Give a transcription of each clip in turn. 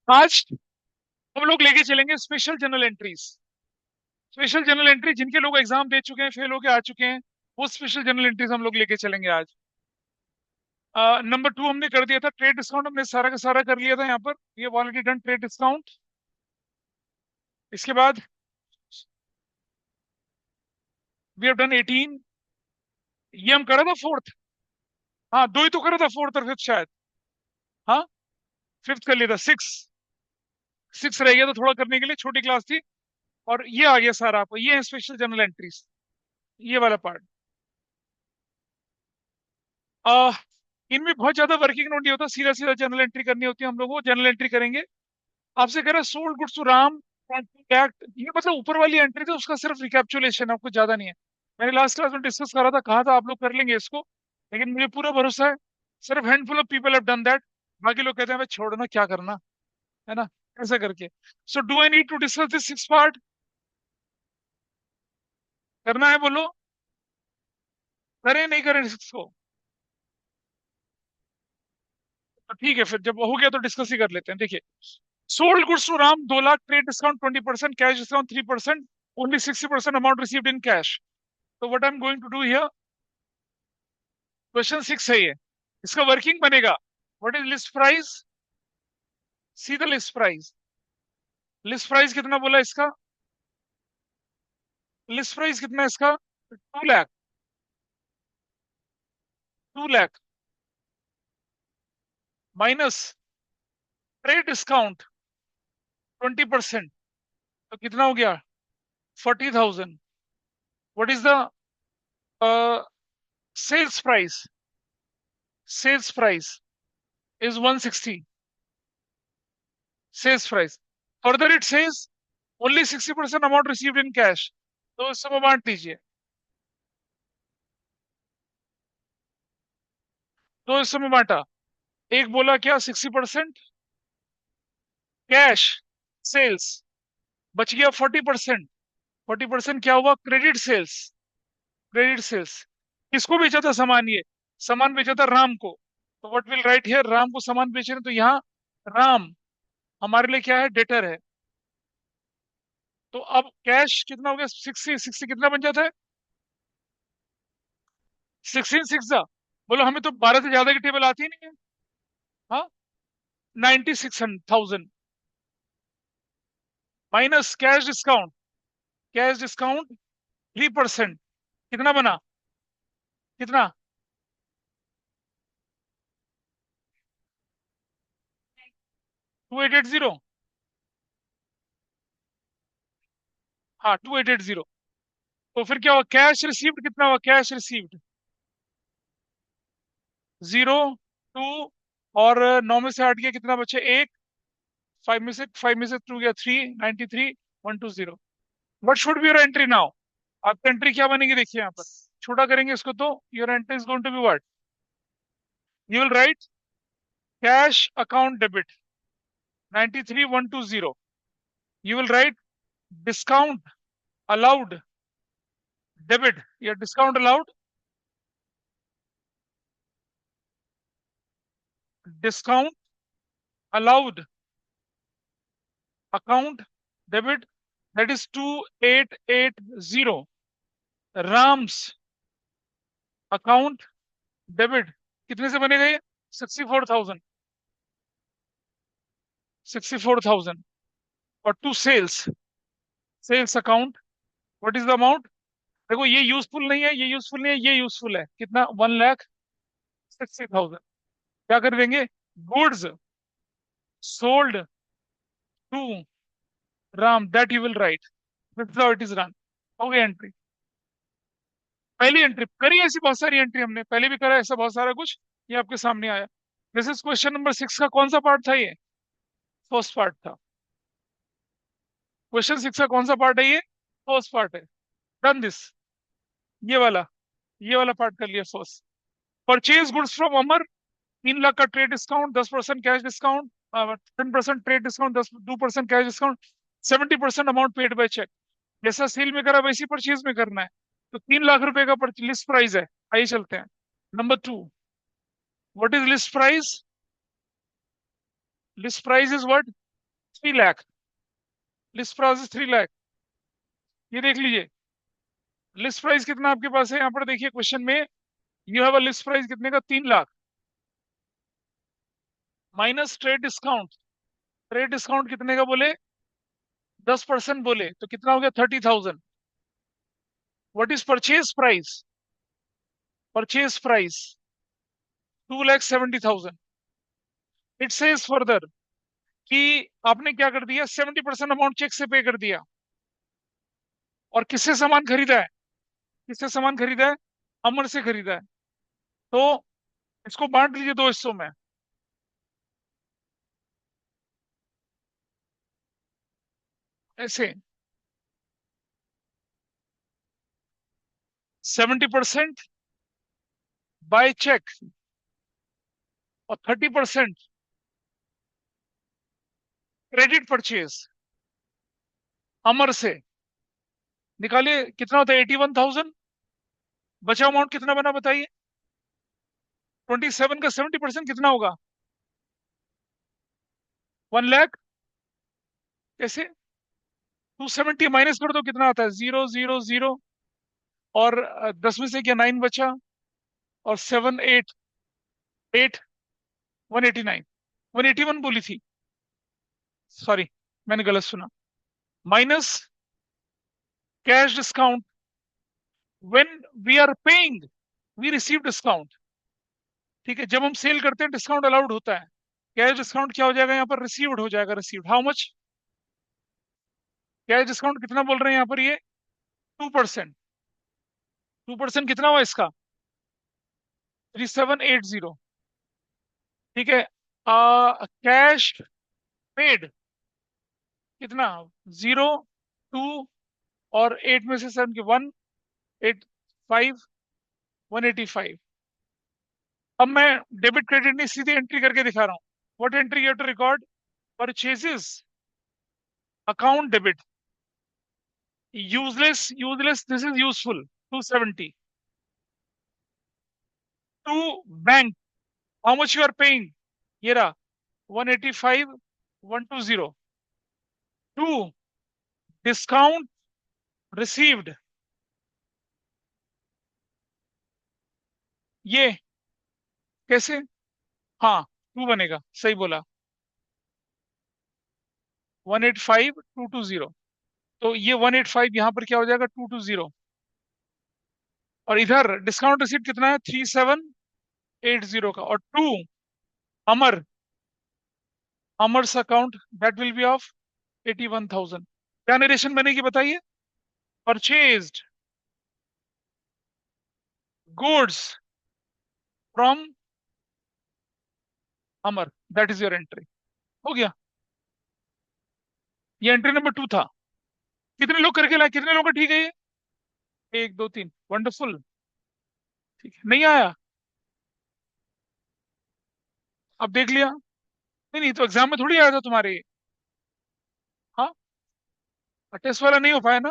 आज हम लोग लेके चलेंगे special journal entries. Special journal entry जिनके लोग एग्जाम दे चुके हैं, फेल होके आ चुके हैं, वो स्पेशल जर्नल एंट्रीज हम लोग लेके चलेंगे आज। नंबर टू हमने कर दिया था, ट्रेड डिस्काउंट हमने सारा का सारा कर लिया था यहाँ पर। ये ऑलरेडी डन ट्रेड डिस्काउंट। इसके बाद वी हैव डन 18। ये हम करा था फोर्थ। हाँ, दो ही तो करा था, फोर्थ और फिफ्थ शायद। हाँ, फिफ्थ कर लिया था। सिक्स सिक्स रह गया था थोड़ा करने के लिए, छोटी क्लास थी। और ये आ गया सारा आपको, ये है स्पेशल जर्नल एंट्रीज, ये वाला पार्ट। आ, इनमें बहुत ज्यादा वर्किंग नोट नहीं होता, सीधा सीधा जर्नल एंट्री करनी होती है हम लोगों को। जर्नल एंट्री करेंगे। आपसे कह रहा है sold goods to Ram act, ये मतलब ऊपर वाली एंट्री थी, उसका सिर्फ रिकैप्चुलेशन है, कुछ ज्यादा नहीं है। मैंने लास्ट क्लास में डिस्कस करा था, कहा था आप लोग कर लेंगे इसको, लेकिन मुझे पूरा भरोसा है सिर्फ handful of people have done that. बाकी लोग कहते हैं भाई छोड़ना, क्या करना है ना, ऐसा करके। So do I need to discuss this six part? करना है बोलो, करें नहीं करें इसको? तो ठीक है, फिर जब हो गया तो डिस्कस ही कर लेते हैं। देखिए, sold goods to Ram 2 lakh, trade discount 20%, cash discount 3%, only 60% amount received in cash. तो what I am going to do here, question six है ये, इसका वर्किंग बनेगा। What is list price? See the list price. List price कितना बोला इसका? List price कितना है इसका? 2 lakh. 2 lakh minus trade discount 20%, तो कितना हो गया? 40,000। What is the sales price? Sales price is 160। Sales price. Further it says only 60% amount received in cash. तो इस समय बांट दीजिए। तो इस समय बांटा, एक बोला क्या 60% कैश सेल्स, बच गया 40%। 40% क्या हुआ? Credit sales. Credit sales. किसको बेचा था सामान? ये सामान बेचा था राम को। तो what will write here, Ram को सामान बेच रहे हैं, तो यहाँ राम हमारे लिए क्या है? डेटर है। तो अब कैश कितना हो गया? 60। 60 कितना बन जाता है? 16 6 बोलो, हमें तो 12 से ज्यादा की टेबल आती ही नहीं है। हाँ, 96,000 minus cash discount. Cash discount 3%, कितना बना? कितना? 2880। हाँ, 2880। तो फिर क्या हुआ? कैश रिसीव्ड कितना हुआ? कैश रिसीव्ड 0, 2, और 9 में से हट गया कितना बचे? एक। फाइव में से टू गया 3, 93, 120। What should be your entry now? आपकी एंट्री क्या बनेगी? देखिए यहाँ पर, छोटा करेंगे इसको तो your entry is going to be what? You will write cash account debit 93,120। You will write discount allowed debit, या discount allowed, discount allowed account debit, that is 2880। Ram's account debit कितने से बनेगा ये? 64,000। 64,000। और to sales, sales account, what is the amount? देखो, ये useful नहीं है, ये यूजफुल नहीं है, ये यूजफुल है। कितना? 1,60,000। क्या कर देंगे? Goods sold to Ram, that you will write, this how it is run. हो गई एंट्री। पहली एंट्री करी, ऐसी बहुत सारी एंट्री हमने पहले भी करा, ऐसा बहुत सारा कुछ ये आपके सामने आया। This is question number six का कौन सा पार्ट था ये? फर्स्ट पार्ट था। क्वेश्चन सिक्स का कौन सा पार्ट है ये? फर्स्ट पार्ट है। डन दिस, ये वाला पार्ट कर लिया first. Purchase goods from Amar, 3 lakh का trade discount, 10% cash discount, 10% trade discount, 2% cash discount, 70% amount paid by cheque. जैसा सेल में करा वैसी परचेज में करना है। तो 3 लाख रुपए का लिस्ट प्राइस है। आइए चलते हैं। Number two, what is list price? List price is what? 3 lakh, list price 3 lakh. ये देख लीजिए लिस्ट प्राइस कितना आपके पास है यहाँ पर, देखिए क्वेश्चन में you have a list price कितने का, 3 lakh, minus trade discount. Trade discount कितने का बोले, 10% बोले, तो कितना हो गया, 30,000। What is purchase price, purchase price 2,70,000। It says further कि आपने क्या कर दिया, 70% अमाउंट चेक से पे कर दिया। और किससे सामान खरीदा है, किससे सामान खरीदा है, अमर से खरीदा है। तो इसको बांट लीजिए दो हिस्सों में, ऐसे 70% बाय चेक और 30% क्रेडिट परचेज अमर से। निकालिए कितना होता है, 81,000। बचा अमाउंट कितना बना बताइए, 27 का 70% कितना होगा, 1 लाख। कैसे, 270 माइनस कर दो कितना आता है, 0, 0, 0। और 10 में से क्या 9 बचा, और 7, 8, 8, 189, 181 बोली थी, सॉरी मैंने गलत सुना। Minus cash discount, when we are paying we receive discount. ठीक है, जब हम सेल करते हैं डिस्काउंट अलाउड होता है। कैश डिस्काउंट क्या हो जाएगा यहाँ पर, रिसीव्ड हो जाएगा, received how much. Cash discount कितना बोल रहे हैं यहाँ पर ये, 2%। 2% कितना हुआ इसका, 3780। ठीक है, कैश पेड कितना, 0, 2, और 8 में से 7 के 185, 185। अब मैं डेबिट क्रेडिट नहीं सीधी एंट्री करके दिखा रहा हूँ। What entry you to record, purchases account debit, useless, useless this is useful 270। To bank, how much you are paying, ये रहा 185, 120। टू डिस्काउंट रिसीव्ड, ये कैसे, हाँ 2 बनेगा, सही बोला, 185,220। तो ये 185 यहां पर क्या हो जाएगा, 220। और इधर डिस्काउंट रिसीट कितना है, 3780 का। और to Amar, Amar's account that will be of 81,000। क्या नरेशन बनेगी बताइए, purchased goods from Amar, that is your entry. हो गया, ये एंट्री नंबर 2 था। कितने लोग करके लाए, कितने लोग का ठीक है ये, 1, 2, 3, वंडरफुल। ठीक है, नहीं आया, अब देख लिया। नहीं नहीं, तो एग्जाम में थोड़ी आया था तुम्हारे। हाँ, टेस्ट वाला नहीं हो पाया ना,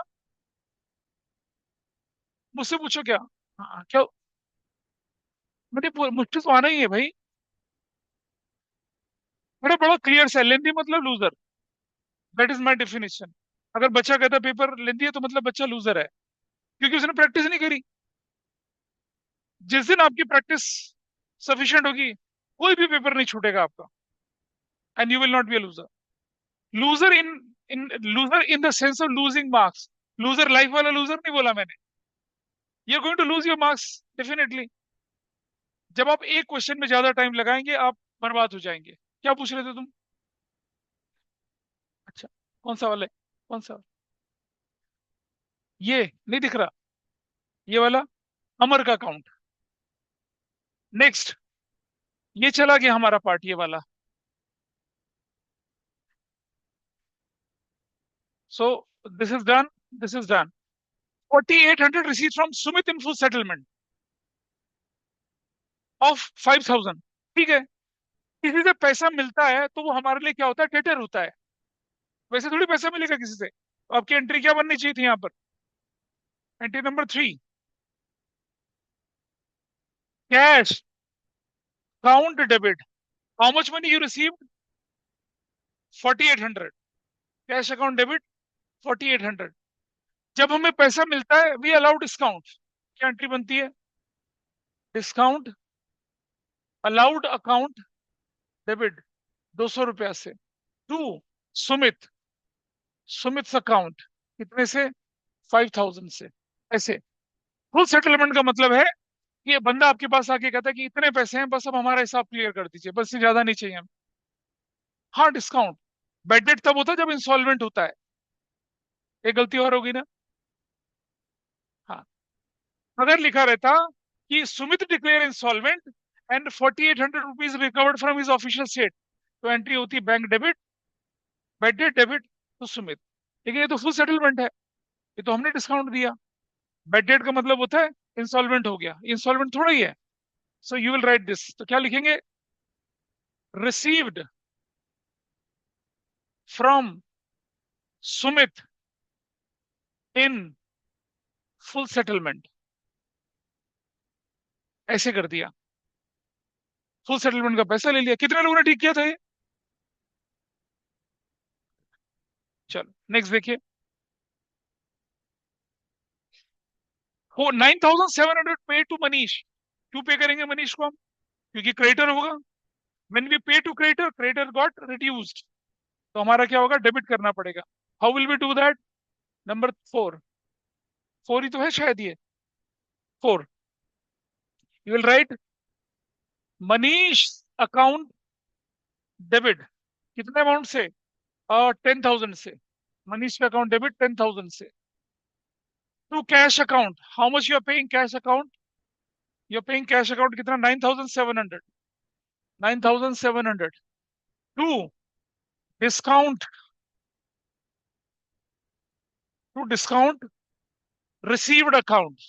मुझसे पूछो क्या। हाँ क्या, मुझसे तो आना ही है भाई। बड़ा बड़ा क्लियर से, लेंदी मतलब loser, that is my definition. अगर बच्चा कहता है पेपर लेंदी है तो मतलब बच्चा लूजर है, क्योंकि उसने प्रैक्टिस नहीं करी। जिस दिन आपकी प्रैक्टिस सफिशिएंट होगी, कोई भी पेपर नहीं छूटेगा आपका, and you will not be a loser. Loser in loser in the sense of losing marks, loser life वाला लूजर नहीं बोला मैंने। You are going to lose your marks definitely. जब आप एक क्वेश्चन में ज्यादा टाइम लगाएंगे आप बर्बाद हो जाएंगे। क्या पूछ रहे थे तुम, अच्छा कौन सा वाला है, कौन सा, ये नहीं दिख रहा, ये वाला अमर का अकाउंट। नेक्स्ट, ये चला गया हमारा पार्ट ये वाला। सो this is done, this is done. 4,800 receive from Sumit info settlement of 5,000। ठीक है, किसी से पैसा मिलता है तो वो हमारे लिए क्या होता है, टेटर होता है। वैसे थोड़ी पैसा मिलेगा किसी से, तो आपकी एंट्री क्या बननी चाहिए थी यहाँ पर, entry number 3, cash count debit, how much money you receive, 4800, cash account debit 4800। जब हमें पैसा मिलता है वी अलाउ डिस्काउंट, क्या एंट्री बनती है? डिस्काउंट अलाउड अकाउंट डेबिट 200 रुपया से टू सुमित, सुमित अकाउंट कितने से? 5000 से। ऐसे फुल सेटलमेंट का मतलब है कि ये बंदा आपके पास आके कहता है कि इतने पैसे हैं, बस अब हमारा हिसाब क्लियर कर दीजिए, बस इससे ज्यादा नहीं चाहिए हमें। हाँ डिस्काउंट। बैड डेट तब होता है जब इंस्टॉलमेंट होता है। एक गलती और होगी ना। हाँ, अगर लिखा रहता कि Sumit declare instalment and 4800 rupees recovered from his official state, तो एंट्री होती bank debit, bad debt debit to Sumit. लेकिन ये तो फुल सेटलमेंट है, ये तो हमने डिस्काउंट दिया। बैड डेट का मतलब होता है इंस्टॉलमेंट हो गया, इंस्टॉलमेंट थोड़ा ही है। So you will write this, तो क्या लिखेंगे? Received from Sumit in full settlement, ऐसे कर दिया। फुल सेटलमेंट का पैसा ले लिया। कितने लोगों ने ठीक किया था ये? चलो नेक्स्ट देखिए। वो 9700 पे टू मनीष। क्यों पे करेंगे मनीष को हम? क्योंकि क्रेडिटर होगा। When we pay to creditor, creditor got reduced, तो हमारा क्या होगा? डेबिट करना पड़ेगा। How will we do that? Number 4, 4 ही तो है शायद ये, 4। You will write Manish account debit, कितने अमाउंट से? 10,000 से। मनीष का अकाउंट डेबिट 10,000 से to cash account. How much you are paying cash account? You are paying cash account कितना? 9,700, 9,700 to discount, to discount received account.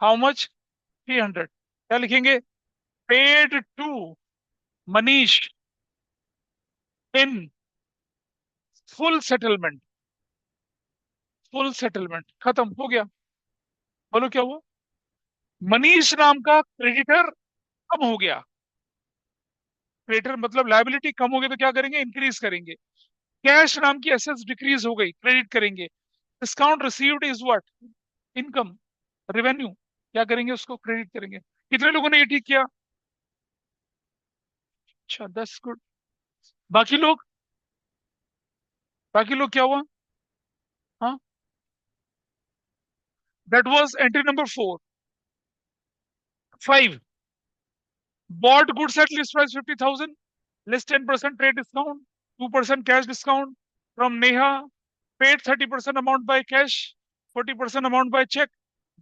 How much? 300। क्या लिखेंगे? Paid to Manish in full settlement, full settlement खत्म हो गया। बोलो क्या हुआ? मनीष नाम का क्रेडिटर कम हो गया। क्रेडिटर मतलब लायबिलिटी कम हो गई, तो क्या करेंगे? इंक्रीज करेंगे। कैश नाम की एसेट्स डिक्रीज हो गई, क्रेडिट करेंगे। Discount received is what? Income, revenue, क्या करेंगे? उसको क्रेडिट करेंगे। कितने लोगों ने ये ठीक किया? अच्छा 10, गुड। बाकी लोग, बाकी लोग क्या हुआ? हाँ, that was entry number 4। 5, bought goods at list price 50,000, less 10% trade discount, 2% cash discount from Neha, paid 30% amount by cash, 40% amount by check।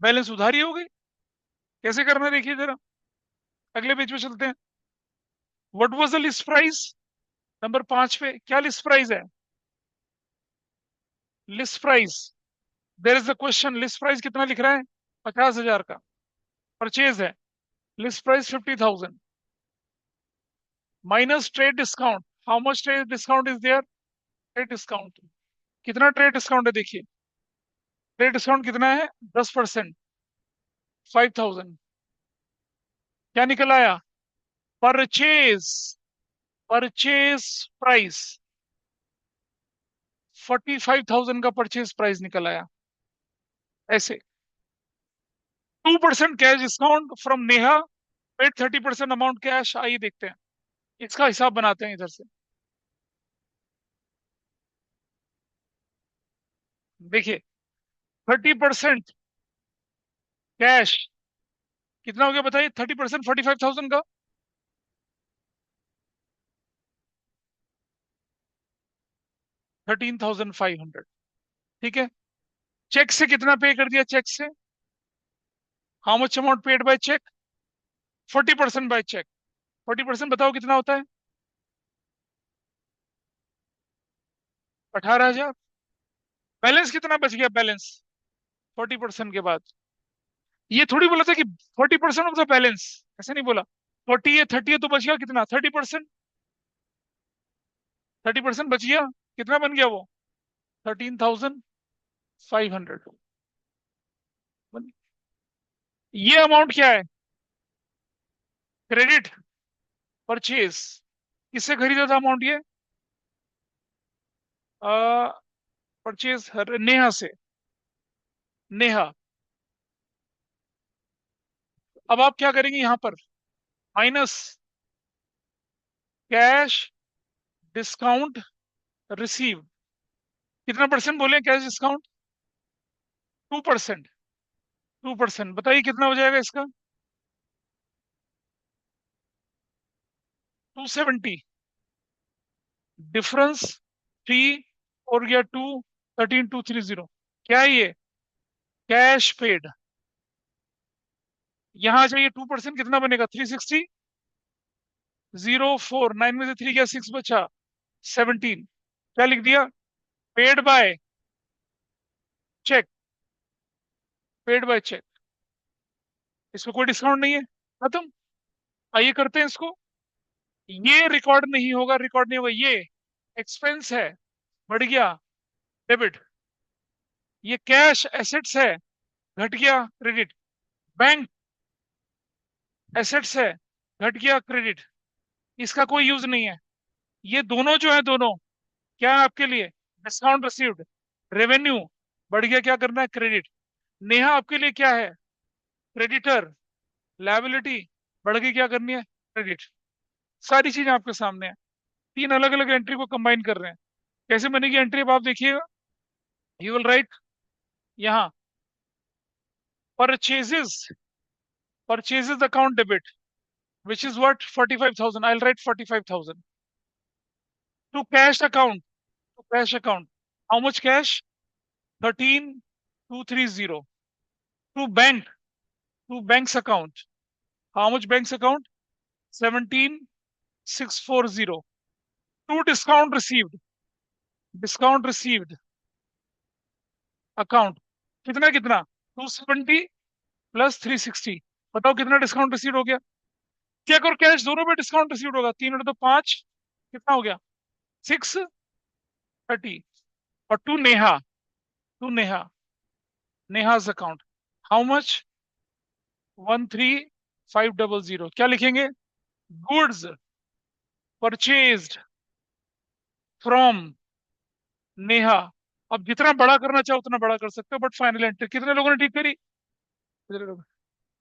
Balance उधारी हो गई। कैसे करना है देखिए जरा, अगले पेज पे चलते हैं। What was the list price? Number 5 पे क्या लिस्ट प्राइस है? List price, there is the question, list price कितना लिख रहा है? 50,000 का परचेज है। List price 50,000 minus trade discount. How much trade discount is there? Trade discount, कितना ट्रेड डिस्काउंट है देखिए। ट्रेड डिस्काउंट कितना है? 10%, 5,000। क्या निकल आया? परचेज, परचेज प्राइस 45,000 का परचेज प्राइस निकल आया। ऐसे 2% cash discount from Neha, paid 30% amount cash. आइए देखते हैं, इसका हिसाब बनाते हैं इधर से। देखिए 30% कैश कितना हो गया बताइए? 30% 45,000 का, 13,500। ठीक है। चेक से कितना पे कर दिया? चेक से how much amount paid by cheque? 40% by cheque. 40% बताओ कितना होता है? 18,000। बैलेंस कितना बच गया? बैलेंस 40% के बाद। ये थोड़ी बोला था कि 40% ऑफ द बैलेंस, ऐसे नहीं बोला। 40 है, 30 है, तो बच गया कितना? 30%। 30% बच गया, कितना बन गया वो? 13,500। ये अमाउंट क्या है? Credit purchase. किससे खरीदा था अमाउंट ये? परचेज नेहा से। नेहा। अब आप क्या करेंगे यहाँ पर? Minus cash discount receive. कितना परसेंट बोले कैश डिस्काउंट? 2%। 2%, बताइए कितना हो जाएगा इसका? 270। डिफरेंस 3 और गया 2, 13230। क्या है ये? Cash paid. यहां जाइए, 2% कितना बनेगा? 360। 0 4 9 में से 3 गया, 6 बचा, 17। क्या लिख दिया? Paid by cheque. Paid by cheque. इसमें कोई डिस्काउंट नहीं है, खत्म। आइए करते हैं इसको। ये रिकॉर्ड नहीं होगा, रिकॉर्ड नहीं होगा, ये एक्सपेंस है, बढ़ गया डेबिट। ये कैश एसेट्स है, घट गया क्रेडिट। बैंक एसेट्स है, घट गया क्रेडिट। इसका कोई यूज नहीं है। ये दोनों जो है, दोनों क्या है आपके लिए? Discount received. रेवेन्यू बढ़ गया, क्या करना है? क्रेडिट। नेहा आपके लिए क्या है? क्रेडिटर। लायबिलिटी बढ़ गई, क्या करनी है? क्रेडिट। सारी चीजें आपके सामने है। तीन अलग अलग एंट्री को कंबाइन कर रहे हैं। कैसे बनेगी एंट्री, अब आप देखिएगा। यू विल राइट यहाँ purchases. Purchases account debit, which is what? 45,000. I'll write 45,000. To cash account. To cash account. How much cash? 13,230. To bank. To bank's account. How much bank's account? 17,640. To discount received. Discount received account. कितना कितना? 270 plus 360। बताओ कितना discount receive हो गया? Check और cash दोनों में discount receive होगा। 3 और 2 5, कितना हो गया? 630। और to Neha. To Neha. Neha's account. How much? 13,500। क्या लिखेंगे? Goods purchased from Neha. अब जितना बड़ा करना चाहो उतना बड़ा कर सकते हो, बट फाइनल एंट्री कितने लोगों ने ठीक करी? कितने लोग?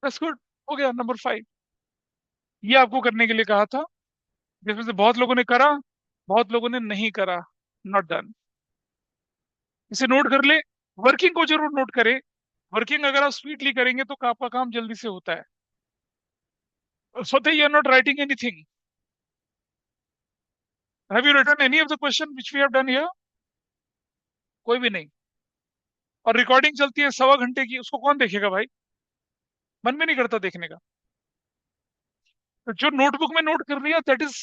बस गुड। हो गया नंबर 5। ये आपको करने के लिए कहा था, जिसमें से बहुत लोगों ने करा, बहुत लोगों ने नहीं करा। Not done. इसे नोट कर ले। वर्किंग को जरूर नोट करें। वर्किंग अगर आप स्वीटली करेंगे तो आपका काम जल्दी से होता है। स्वतः you are not writing anything. Have you written any of the question which we have done here? कोई भी नहीं। और रिकॉर्डिंग चलती है 1.25 घंटे की, उसको कौन देखेगा भाई? मन में नहीं करता देखने का। तो जो नोटबुक में नोट कर लिया, दैट इज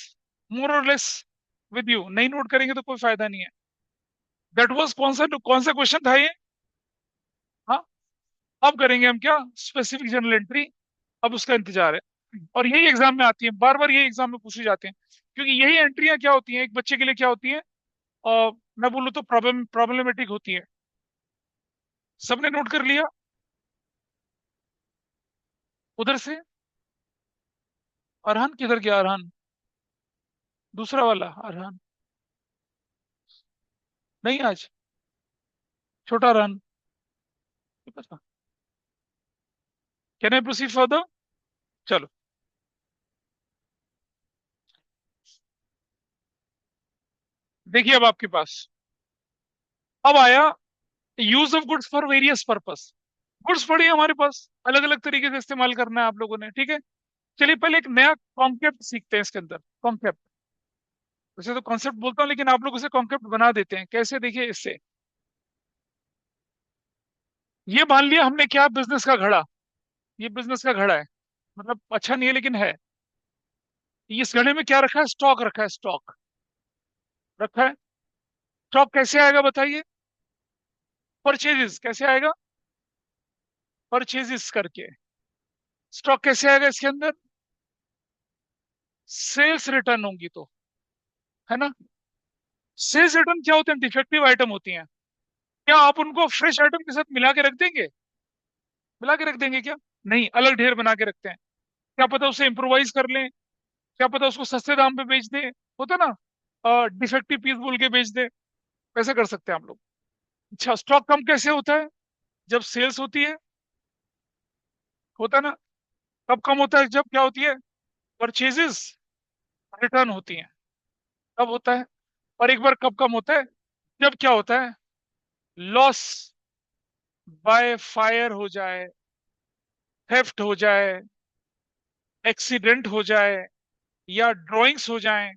मोर और लेस विद यू। नहीं नोट करेंगे तो कोई फायदा नहीं है। दैट वाज कौन सा क्वेश्चन था ये? हाँ। अब करेंगे हम क्या? Specific general entry. अब उसका इंतजार है। और यही एग्जाम में आती है, बार बार यही एग्जाम में पूछे जाते हैं। क्योंकि यही एंट्रियां क्या होती हैं एक बच्चे के लिए, क्या होती हैं? और मैं बोलूँ तो प्रॉब्लमेटिक होती है। सबने नोट कर लिया? उधर से अरहान किधर गया? अरहान दूसरा वाला अरहान नहीं आज। छोटा Arhan. Can I proceed further? चलो। देखिए अब आपके पास अब आया use of goods for various purpose. Goods पड़ी है हमारे पास, अलग अलग तरीके से इस्तेमाल करना है आप लोगों ने, ठीक है। चलिए पहले एक नया कॉन्सेप्ट सीखते हैं इसके अंदर। कॉन्सेप्ट। वैसे तो कॉन्सेप्ट बोलता हूँ, लेकिन आप लोग उसे कॉन्सेप्ट बना देते हैं। कैसे? देखिए इससे। ये मान लिया हमने क्या? बिजनेस का घड़ा। ये बिजनेस का घड़ा है, मतलब अच्छा नहीं है लेकिन है। इस घड़े में क्या रखा है? स्टॉक रखा है। स्टॉक रखा है। स्टॉक कैसे आएगा बताइए? परचेजेस कैसे आएगा? परचेजेस करके। स्टॉक कैसे आएगा इसके अंदर? सेल्स रिटर्न होंगी तो, है ना। सेल्स रिटर्न क्या होते हैं? डिफेक्टिव आइटम होती हैं। क्या आप उनको फ्रेश आइटम के साथ मिला के रख देंगे? मिला के रख देंगे क्या? नहीं, अलग ढेर बना के रखते हैं। क्या पता उसे इम्प्रोवाइज कर लें, क्या पता उसको सस्ते दाम पे बेच दें। होता ना, डिफेक्टिव पीस बोल के बेच दे। वैसे कर सकते हैं आप लोग। अच्छा, स्टॉक कम कैसे होता है? जब सेल्स होती है, होता है ना। कब कम होता है? जब क्या होती है? परचेजेस रिटर्न होती हैं, तब होता है। और एक बार कब कम होता है? जब क्या होता है? लॉस बाय फायर हो जाए, थेफ्ट हो जाए, एक्सीडेंट हो जाए, या ड्राइंग्स हो जाएं,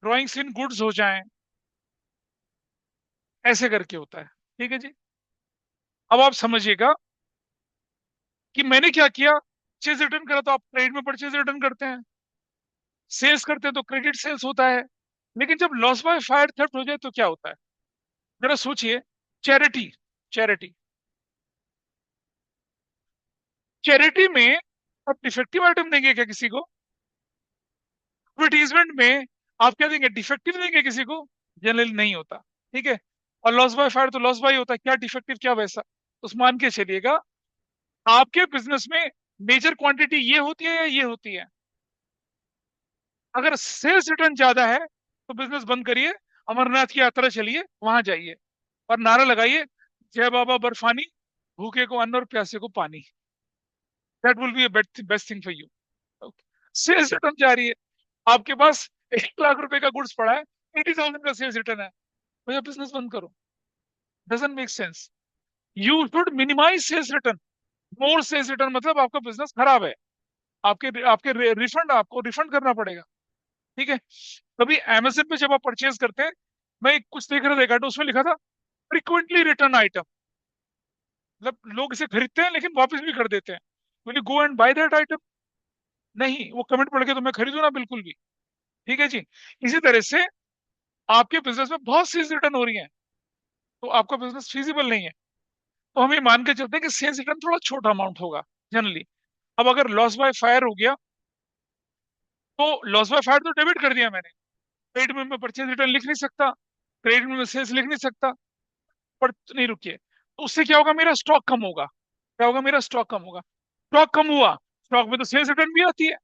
ड्राइंग्स इन गुड्स हो जाएं, ऐसे करके होता है। ठीक है जी। अब आप समझिएगा कि मैंने क्या किया। परचेज रिटर्न करा तो आप क्रेडिट में परचेज रिटर्न करते हैं, सेल्स करते हैं तो क्रेडिट सेल्स होता है। लेकिन जब लॉस बाय फायर थेफ्ट हो जाए तो क्या होता है? जरा सोचिए। चैरिटी, चैरिटी, चैरिटी में आप डिफेक्टिव आइटम देंगे क्या किसी को? एडवर्टीजमेंट में आप क्या देंगे? डिफेक्टिव देंगे किसी को? जनरली नहीं होता। ठीक है। और लॉस बाय फायर तो लॉस बाय होता है, क्या डिफेक्टिव क्या वैसा। तो मान के चलिएगा, आपके बिजनेस में मेजर क्वांटिटी ये होती है या ये होती है? अगर सेल्स रिटर्न ज्यादा है तो बिजनेस बंद करिए, अमरनाथ की यात्रा चलिए, वहां जाइए और नारा लगाइए, जय बाबा बर्फानी, भूखे को अन्न और प्यासे को पानी। That will be best thing for you. Sales return जा रही है, आपके पास 1 लाख रुपए का गुड्स पड़ा है, 80,000 का सेल्स रिटर्न है, भैया बिजनेस बंद करो। Doesn't make sense. You should minimize sales return. More sales return मतलब आपका बिजनेस खराब है, आपके आपके रिफंड, आपको रिफंड करना पड़ेगा। ठीक है। कभी अमेजन पे जब आप परचेज करते हैं, मैं कुछ देख रहा था, तो उसमें लिखा था फ्रिक्वेंटली रिटर्न आइटम, मतलब लोग इसे खरीदते हैं लेकिन वापस भी कर देते हैं। Will you go and by that item? नहीं, वो कमेंट पढ़ के तो मैं खरीदू ना, बिल्कुल भी। ठीक है जी। इसी तरह से आपके बिजनेस में बहुत सी रिटर्न हो रही है, तो आपका बिजनेस फिजिबल नहीं है। तो हम ये मान के चलते हैं कि सेल्स रिटर्न थोड़ा छोटा अमाउंट होगा जनरली। अब अगर लॉस बाय फायर हो गया, तो लॉस बाय फायर तो डेबिट कर दिया मैंने, क्रेडिट में मैं परचेज रिटर्न लिख नहीं सकता, क्रेडिट में मैं सेल्स लिख नहीं सकता। पर नहीं, रुकिए, तो उससे क्या होगा? मेरा स्टॉक कम होगा। क्या होगा? मेरा स्टॉक कम होगा। स्टॉक कम हुआ, स्टॉक में तो सेल्स रिटर्न भी आती है,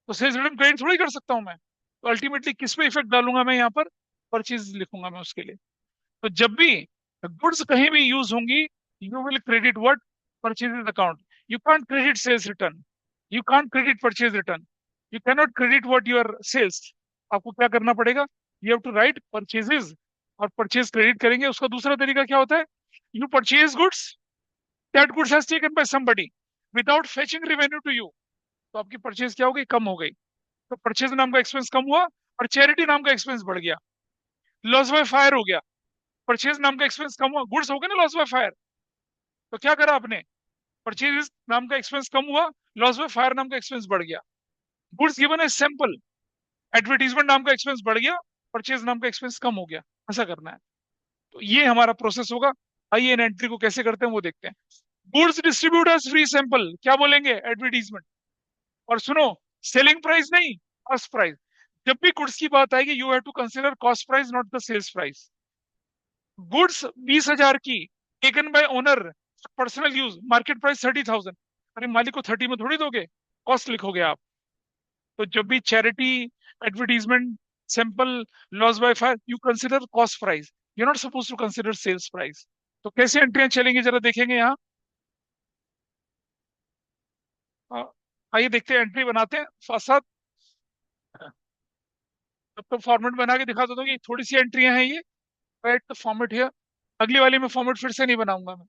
तो सेल्स रिटर्न क्रेडिट थोड़ी कर सकता हूं मैं। तो अल्टीमेटली किस पे इफेक्ट डालूंगा मैं यहाँ पर? परचेज लिखूंगा मैं उसके लिए। तो जब भी गुड्स कहीं भी यूज होंगी, you will credit what? Purchase account. You can't credit sales return, you can't credit purchase return, you cannot credit what your sales. आपको क्या करना पड़ेगा? You have to write purchases, और परचेज क्रेडिट करेंगे। उसका दूसरा तरीका क्या होता है? You purchase goods, that goods has taken by somebody without fetching revenue to you. तो आपकी परचेज क्या हो गई? कम हो गई। तो परचेज नाम का एक्सपेंस कम हुआ, और चैरिटी नाम का एक्सपेंस बढ़ गया। लॉस बाय फायर हो गया, परचेज नाम का एक्सपेंस कम हुआ, गुड्स हो गए ना लॉस बाय फायर। तो क्या करा आपने? परचेज नाम का एक्सपेंस कम हुआ, लॉस बाय फायर नाम का एक्सपेंस बढ़ गया। गुड्स गिवन है सैंपल, एडवर्टीजमेंट नाम का एक्सपेंस बढ़ गया, परचेज नाम का एक्सपेंस कम हो गया। ऐसा करना है। तो ये हमारा प्रोसेस होगा। आइए इन एंट्री को कैसे करते हैं वो देखते हैं। Goods distribute as free sample, क्या बोलेंगे? एडवर्टीजमेंट। और सुनो, सेलिंग प्राइस नहीं, कॉस्ट प्राइस। जब भी गुड्स की बात आएगी, you have to consider cost price, not the sales price. Goods 20,000 की, taken by owner, personal use, market price 30,000। अरे मालिक को 30 में थोड़ी दोगे, कॉस्ट लिखोगे आप। तो जब भी charity, advertisement, simple, loss by fire, you consider cost price, you not suppose to consider sales price. तो कैसे एंट्रियां चलेंगी जरा देखेंगे यहाँ। अ, आइए देखते हैं, एंट्री बनाते हैं साथ साथ। तब तो फॉर्मेट बना के दिखा देता हूँ कि थोड़ी सी एंट्रियां हैं ये। Right the format here. अगली वाली में फॉर्मेट फिर से नहीं बनाऊंगा मैं।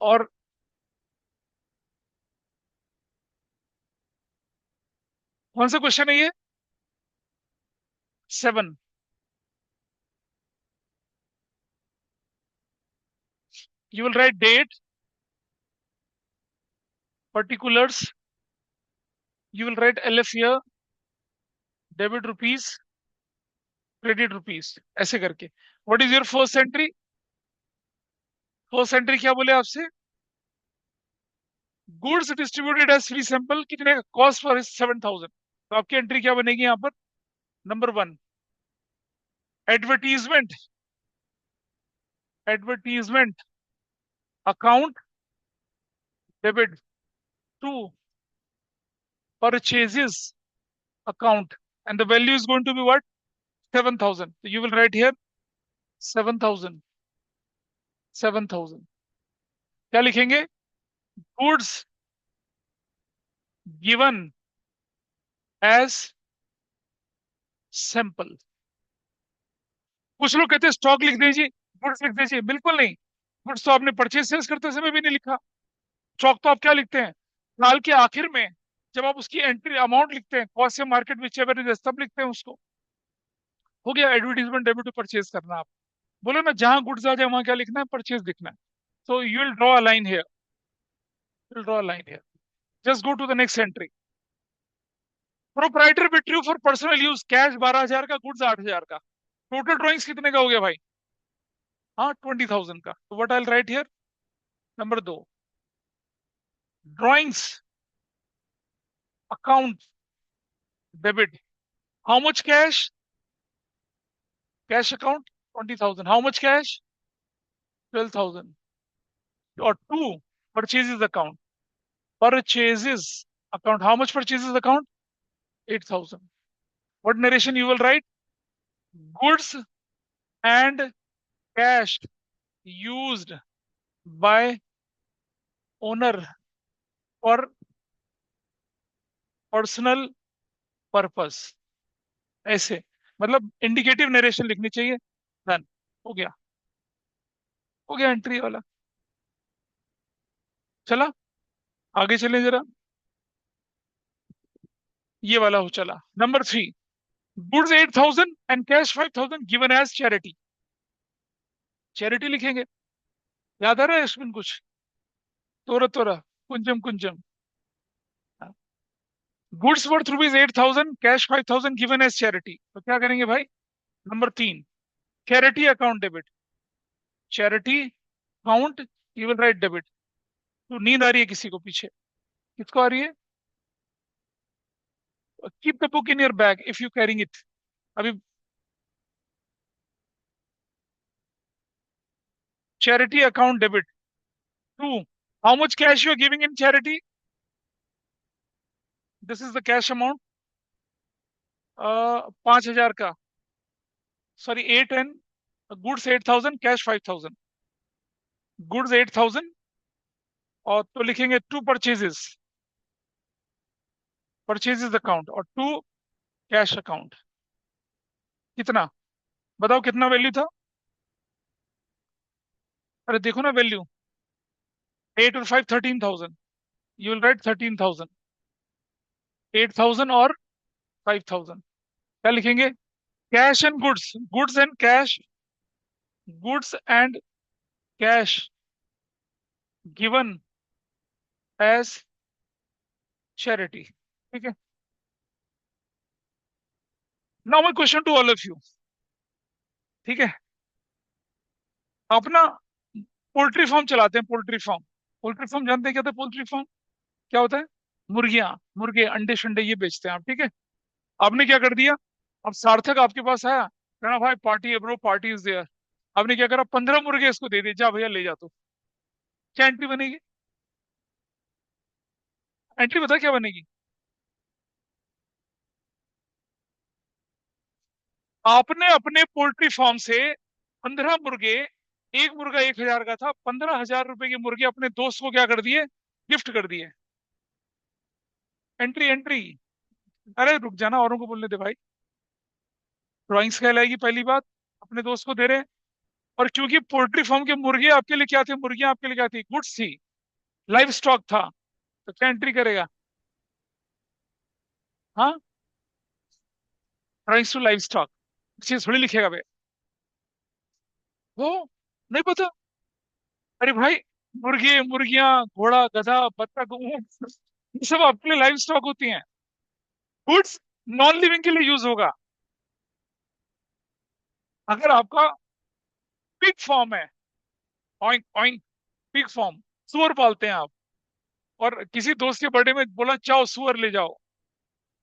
और कौन सा क्वेश्चन है ये? 7। You will write date, particulars, you will write LF here, debit rupees, credit rupees, ऐसे करके। What is your first entry? First entry क्या बोले आपसे? Goods distributed as free sample, कितने का? Cost for 7,000। तो आपकी एंट्री क्या बनेगी यहाँ पर? Number 1, advertisement, advertisement account debit to purchases account, and the value is going to be what? 7,000. So you will write here 7,000. 7,000. क्या लिखेंगे? Goods given as sample. कुछ लोग कहते हैं स्टॉक लिख दीजिए, गुड्स लिख दीजिए। बिल्कुल नहीं। गुड्स तो आपने परचेज सेल्स करते समय भी नहीं लिखा। स्टॉक तो आप क्या लिखते हैं? साल के आखिर में जब आप उसकी एंट्री अमाउंट लिखते हैं, कॉस्ट या मार्केट विच एवर इज, तब लिखते हैं उसको। हो गया एडवर्टीजमेंट, डेबिट टू परचेज करना। आप बोलो ना, जहां गुड्स आ जाए वहां क्या लिखना है? परचेज लिखना है। So you will draw a line here. You will draw a line here. Just go to the next entry. Proprietor withdrew for personal use. Cash 12,000 का, गुड्स 8,000 का। टोटल ड्रॉइंग्स कितने का हो गया भाई? हाँ, 20,000 का। तो what I will write here? Number 2, drawings account debit. How much cash? Cash account 20,000। How much cash? 12,000। और 2, purchases account. Purchases account, how much purchases account? 8,000। What narration you will write? Goods and cash used by owner for personal purpose। ऐसे, मतलब indicative narration लिखनी चाहिए। Done. हो गया। हो गया entry वाला। चला, आगे चलें जरा। ये वाला हो चला। Number 3, goods 8,000 and cash 5,000 given as charity. Charity लिखेंगे। याद आ रहा है इसमें कुछ? तोरा तोरा, कुंजम कुंजम। Goods worth rupees 8,000, cash 5,000 given as charity. तो क्या करेंगे भाई? Number 3, charity account debit. Charity account, you will write debit. तो नींद आ रही है किसी को पीछे? किसको आ रही है? Keep the book in your bag if you carrying it. अभी charity account debit. 2, how much cash you are giving in charity? This is the cash amount. 5,000 का, sorry 8, and goods 8,000, cash 5,000। Goods 8,000, और तो लिखेंगे 2 purchases, purchases account, और 2 cash account. कितना? बताओ कितना value था? अरे देखो ना वैल्यू, 8 और 5, 13,000। You will right 13,000। 8,000 और 5,000। क्या लिखेंगे? Cash and goods, goods and cash, goods and cash given as charity. ठीक है। Now my question to all of you. ठीक है, आप ना पोल्ट्री फार्म चलाते हैं, पोल्ट्री फार्म। पोल्ट्री फार्म जानते हैं क्या होता है? पोल्ट्री फार्म क्या होता है? मुर्गियां, मुर्गे, अंडे शंडे ये बेचते हैं आप। ठीक है। आपने क्या कर दिया? अब सार्थक आपके पास आया, कहना भाई पार्टी है ब्रो, पार्टी इज देयर। आपने क्या करा? 15 मुर्गे इसको दे दिए, जा भैया ले जा। तो क्या एंट्री बनेगी? एंट्री बता क्या बनेगी? आपने अपने पोल्ट्री फार्म से 15 मुर्गे, एक मुर्गा 1,000 का था, 15,000 रुपए के मुर्गे अपने दोस्त को क्या कर दिए? गिफ्ट कर दिए। Entry, entry. अरे रुक जाना, औरों को बोलने दे भाई। ड्राइंग्स कहलाएगी पहली बात, अपने दोस्त को दे रहे हैं। और क्योंकि पोल्ट्री फार्म के मुर्गे आपके लिए क्या थे? मुर्गियां आपके लिए क्या थी? गुड्स थी, लाइव स्टॉक था। तो क्या एंट्री करेगा? हाँ, ड्राइंग्स टू लाइव स्टॉक। चीज थोड़ी लिखेगा बे वो, नहीं पता? अरे भाई, मुर्गे, मुर्गियां, घोड़ा, गधा, बत्तख, ऊंट, ये सब आपके लिए लाइव स्टॉक होती हैं। गुड्स नॉन लिविंग के लिए यूज होगा। अगर आपका पिग फॉर्म है, ऑइंक ऑइंक, पिग फॉर्म, सुअर पालते हैं आप, और किसी दोस्त के बर्थडे में बोला चाओ सुअर ले जाओ,